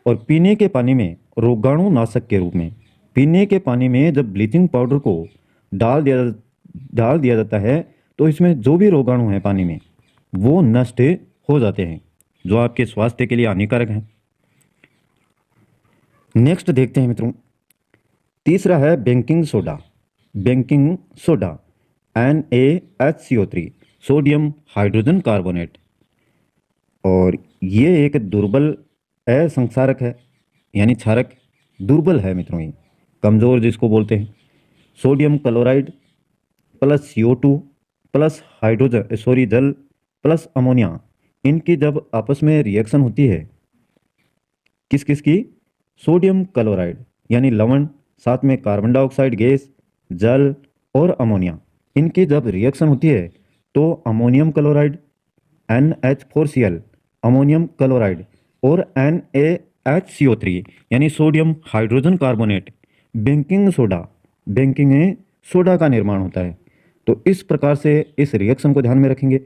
और पीने के पानी में रोगाणुनाशक के रूप में, पीने के पानी में जब ब्लीचिंग पाउडर को डाल दिया जाता है तो इसमें जो भी रोगाणु हैं पानी में वो नष्ट हो जाते हैं, जो आपके स्वास्थ्य के लिए हानिकारक हैं। नेक्स्ट देखते हैं मित्रों, तीसरा है baking soda. Baking soda NaHCO3 sodium hydrogen carbonate, और ये एक दुर्बल असंक्षारक है, यानी क्षारक दुर्बल है मित्रों, ये कमज़ोर जिसको बोलते हैं। Sodium chloride plus CO2 plus जल प्लस अमोनिया, इनकी जब आपस में रिएक्शन होती है, किस किस की, सोडियम क्लोराइड यानी लवण, साथ में कार्बन डाइऑक्साइड गैस, जल और अमोनिया, इनकी जब रिएक्शन होती है तो ammonium chloride NH4Cl ammonium chloride और NaHCO3 यानी sodium hydrogen carbonate baking soda का निर्माण होता है। तो इस प्रकार से इस रिएक्शन को ध्यान में रखेंगे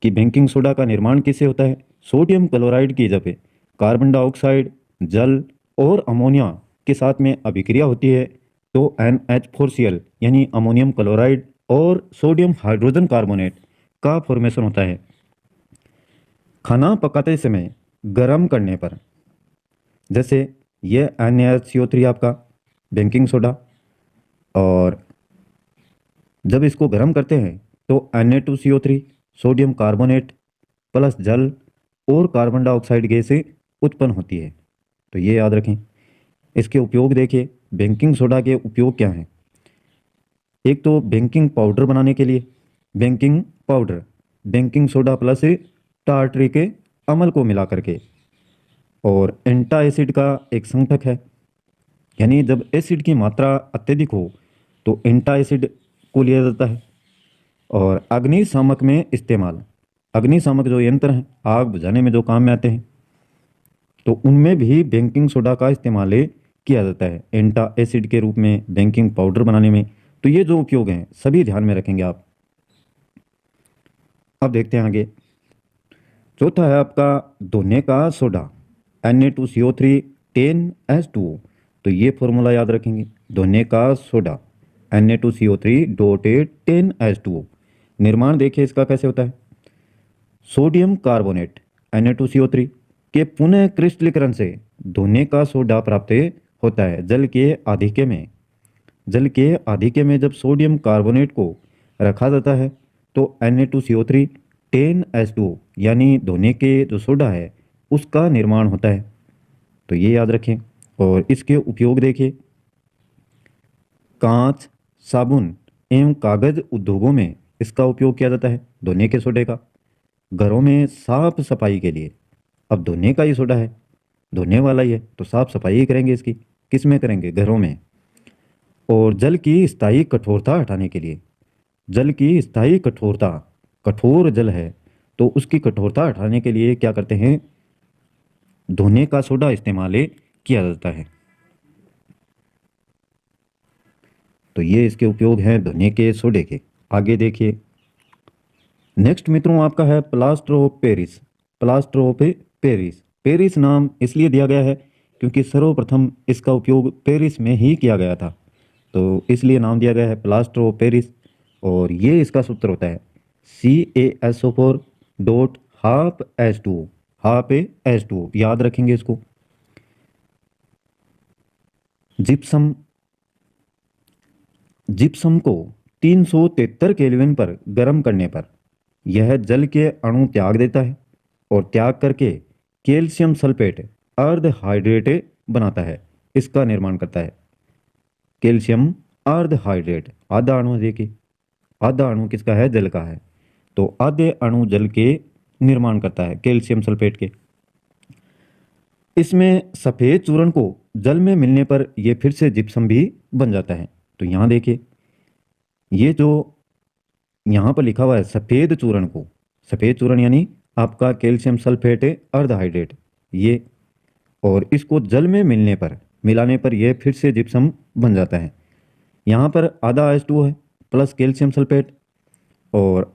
कि बेकिंग सोडा का निर्माण किससे होता है, सोडियम क्लोराइड की जब कार्बन डाइऑक्साइड, जल और अमोनिया के साथ में अभिक्रिया होती है तो NH4Cl यानी अमोनियम क्लोराइड और सोडियम हाइड्रोजन कार्बोनेट का फॉर्मेशन होता है। खाना पकाते समय गर्म करने पर, जैसे ये NaCO3 आपका बेकिंग सोडा, और जब इसको गर्म करते हैं तो Na2CO3 सोडियम कार्बोनेट प्लस जल और कार्बन डाइऑक्साइड गैस उत्पन्न होती है। तो ये याद रखें। इसके उपयोग देखिए, बेकिंग सोडा के उपयोग क्या हैं। एक तो बेकिंग पाउडर बनाने के लिए, baking powder baking soda plus tartaric अम्ल को मिला करके, और एंटा एसिड का एक संगठक है, यानी जब एसिड की मात्रा अत्यधिक हो तो एंटा एसिड को लिया जाता है। और अग्निशामक में इस्तेमाल, अग्निशामक जो यंत्र हैं आग बुझाने में जो काम में आते हैं, तो उनमें भी बेकिंग सोडा का इस्तेमाल किया जाता है एंटा एसिड के रूप में बेकिंग पाउडर बनाने में। तो ये जो उपयोग हैं सभी ध्यान में रखेंगे आप। अब देखते हैं आगे। चौथा है आपका धोने का सोडा Na2CO3 10H2O। तो ये फॉर्मूला याद रखेंगे, धोने का सोडा Na2CO3.10H2O। निर्माण देखिए इसका कैसे होता है। सोडियम कार्बोनेट Na2CO3 के पुनः क्रिस्टलीकरण से धोने का सोडा प्राप्त होता है। जल के आधिक्य में जब सोडियम कार्बोनेट को रखा जाता है तो Na2CO3 10H2O यानी धोने के जो सोडा है उसका निर्माण होता है। तो ये याद रखें। और इसके उपयोग देखिए, कांच, साबुन एवं कागज उद्योगों में इसका उपयोग किया जाता है धोने के सोडे का। घरों में साफ सफाई के लिए, अब धोने का ही सोडा है, धोने वाला ही है, तो साफ सफाई ही करेंगे इसकी, किस में करेंगे, घरों में। और जल की स्थायी कठोरता हटाने के लिए, जल की स्थायी कठोरता, कठोर जल है तो उसकी कठोरता हटाने के लिए क्या करते हैं, धोने का सोडा इस्तेमाल किया जाता है। तो ये इसके उपयोग हैं धुएं के, सोडे के। आगे देखिए, नेक्स्ट मित्रों आपका है plaster of Paris. Plaster of Paris, Paris नाम इसलिए दिया गया है क्योंकि सर्वप्रथम इसका उपयोग पेरिस में ही किया गया था, तो इसलिए नाम दिया गया है प्लास्टर ऑफ पेरिस। और ये इसका सूत्र होता है CaSO4.12H2O, हाफ H2O, याद रखेंगे इसको। जिप्सम, जिप्सम को 373 केल्विन पर गर्म करने पर यह जल के अणु त्याग देता है और त्याग करके कैल्शियम सल्फेट अर्ध हाइड्रेट बनाता है, इसका निर्माण करता है। कैल्शियम अर्ध हाइड्रेट, आधा अणु देखिए, आधा अणु किसका है, जल का है, तो आधे अणु जल के निर्माण करता है कैल्शियम सल्फेट के। इसमें सफ़ेद चूर्ण को जल में मिलने पर यह फिर से जिप्सम भी बन जाता है। तो यहाँ देखिए, ये जो यहाँ पर लिखा हुआ है सफ़ेद चूर्ण को, सफ़ेद चूर्ण यानी आपका कैल्शियम सल्फेट अर्ध हाइड्रेट ये, और इसको जल में मिलने पर, मिलाने पर यह फिर से जिप्सम बन जाता है। यहाँ पर आधा H2O है प्लस कैल्शियम सल्फेट और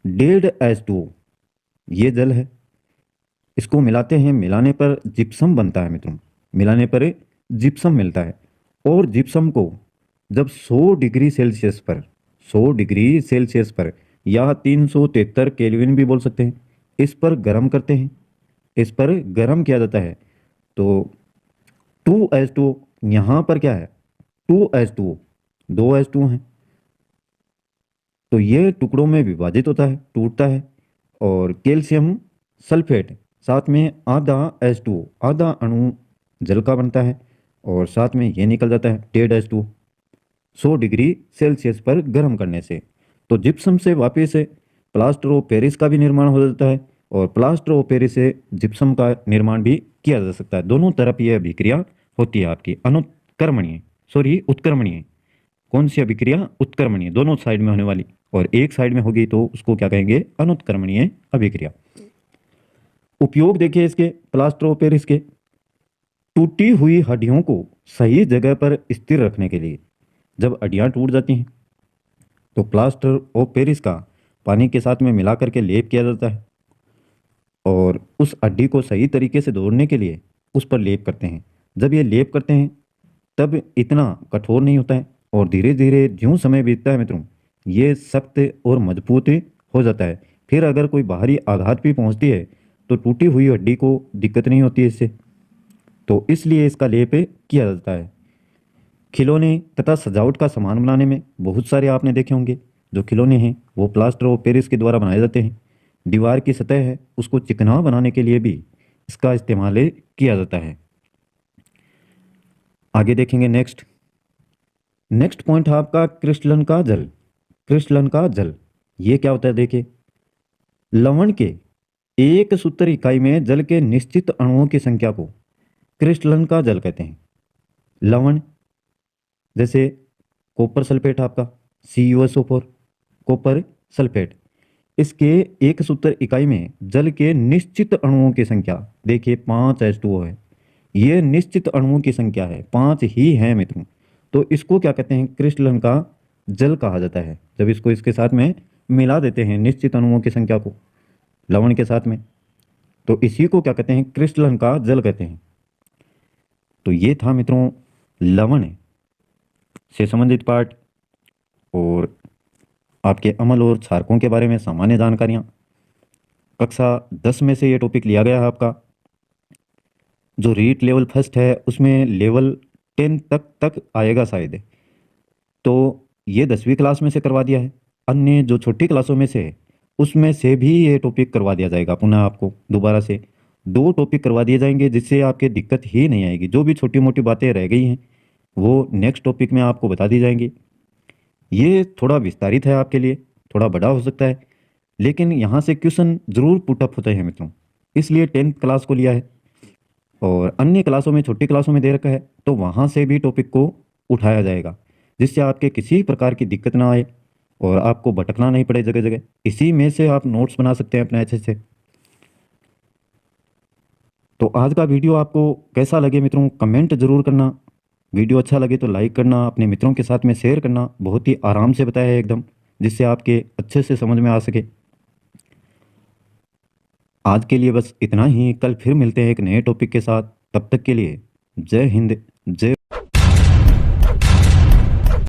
1.5 H2O ये जल है, इसको मिलाते हैं, मिलाने पर जिप्सम बनता है मित्रों, मिलाने पर जिप्सम मिलता है। और जिप्सम को जब 100 डिग्री सेल्सियस पर, 100 डिग्री सेल्सियस पर या 373 केल्विन भी बोल सकते हैं, इस पर गर्म करते हैं, इस पर गर्म किया जाता है, तो 2H2O, यहाँ पर क्या है 2H2O, 2H2O है, तो ये टुकड़ों में विभाजित होता है, टूटता है, और कैल्शियम सल्फेट साथ में आधा H2O, आधा अणु जल का बनता है, और साथ में ये निकल जाता है 1.5 H2O 100 डिग्री सेल्सियस पर गर्म करने से। तो जिप्सम से वापस प्लास्टर ऑफ पेरिस का भी निर्माण हो जाता है, और प्लास्टर ऑफ पेरिस से जिप्सम का निर्माण भी किया जा सकता है। दोनों तरफ यह अभिक्रिया होती है आपकी अनुत्क्रमणीय, सॉरी उत्क्रमणीय, कौन सी अभिक्रिया, उत्क्रमणीय, दोनों साइड में होने वाली, और एक साइड में होगी तो उसको क्या कहेंगे, अनुत्क्रमणीय अभिक्रिया। उपयोग देखिए इसके प्लास्टर ऑफ पेरिस के, टूटी हुई हड्डियों को सही जगह पर स्थिर रखने के लिए, जब हड्डियां टूट जाती हैं तो प्लास्टर ऑफ पेरिस का पानी के साथ में मिला करके लेप किया जाता है, और उस हड्डी को सही तरीके से जोड़ने के लिए उस पर लेप करते हैं। जब ये लेप करते हैं तब इतना कठोर नहीं होता है, और धीरे धीरे ज्यों समय बीतता है मित्रों ये सख्त और मजबूत हो जाता है। फिर अगर कोई बाहरी आघात भी पहुंचती है तो टूटी हुई हड्डी को दिक्कत नहीं होती है इससे, तो इसलिए इसका लेप किया जाता है। खिलौने तथा सजावट का सामान बनाने में बहुत सारे आपने देखे होंगे, जो खिलौने हैं वो प्लास्टर ऑफ पेरिस के द्वारा बनाए जाते हैं। दीवार की सतह है उसको चिकना बनाने के लिए भी इसका इस्तेमाल किया जाता है। आगे देखेंगे नेक्स्ट पॉइंट है आपका क्रिस्टलन का जल। क्रिस्टलन का जल ये क्या होता है, देखिए लवण के एक सूत्र इकाई में जल के निश्चित अणुओं की संख्या को क्रिस्टलन का जल कहते हैं। लवण जैसे कॉपर सल्फेट आपका CuSO4, कॉपर सल्फेट, इसके एक सूत्र इकाई में जल के निश्चित अणुओं की संख्या देखिए 5 H2O है, ये निश्चित अणुओं की संख्या है, 5 ही है मित्रों, तो इसको क्या कहते हैं, क्रिस्टलन का जल कहा जाता है। जब इसको इसके साथ में मिला देते हैं निश्चित अणुओं की संख्या को लवण के साथ में, तो इसी को क्या कहते हैं, क्रिस्टलन का जल कहते हैं। तो ये था मित्रों लवण से संबंधित पार्ट, और आपके अम्ल और क्षारकों के बारे में सामान्य जानकारियाँ। कक्षा 10 में से ये टॉपिक लिया गया है आपका। जो रीट लेवल फर्स्ट है उसमें लेवल 10 तक आएगा शायद, तो ये 10वीं क्लास में से करवा दिया है। अन्य जो छोटी क्लासों में से है उसमें से भी ये टॉपिक करवा दिया जाएगा। पुनः आपको दोबारा से 2 टॉपिक करवा दिए जाएंगे, जिससे आपके दिक्कत ही नहीं आएगी। जो भी छोटी मोटी बातें रह गई हैं वो नेक्स्ट टॉपिक में आपको बता दी जाएंगी। ये थोड़ा विस्तारित है आपके लिए, थोड़ा बड़ा हो सकता है, लेकिन यहाँ से क्वेश्चन जरूर पुटअप होते हैं मित्रों, इसलिए 10th क्लास को लिया है। और अन्य क्लासों में, छोटी क्लासों में दे रखा है, तो वहाँ से भी टॉपिक को उठाया जाएगा, जिससे आपके किसी प्रकार की दिक्कत ना आए और आपको भटकना नहीं पड़े जगह जगह। इसी में से आप नोट्स बना सकते हैं अपने अच्छे से। तो आज का वीडियो आपको कैसा लगे मित्रों, कमेंट जरूर करना। वीडियो अच्छा लगे तो लाइक करना, अपने मित्रों के साथ में शेयर करना। बहुत ही आराम से बताया है एकदम, जिससे आपके अच्छे से समझ में आ सके। आज के लिए बस इतना ही। कल फिर मिलते हैं एक नए टॉपिक के साथ। तब तक के लिए जय हिंद, जय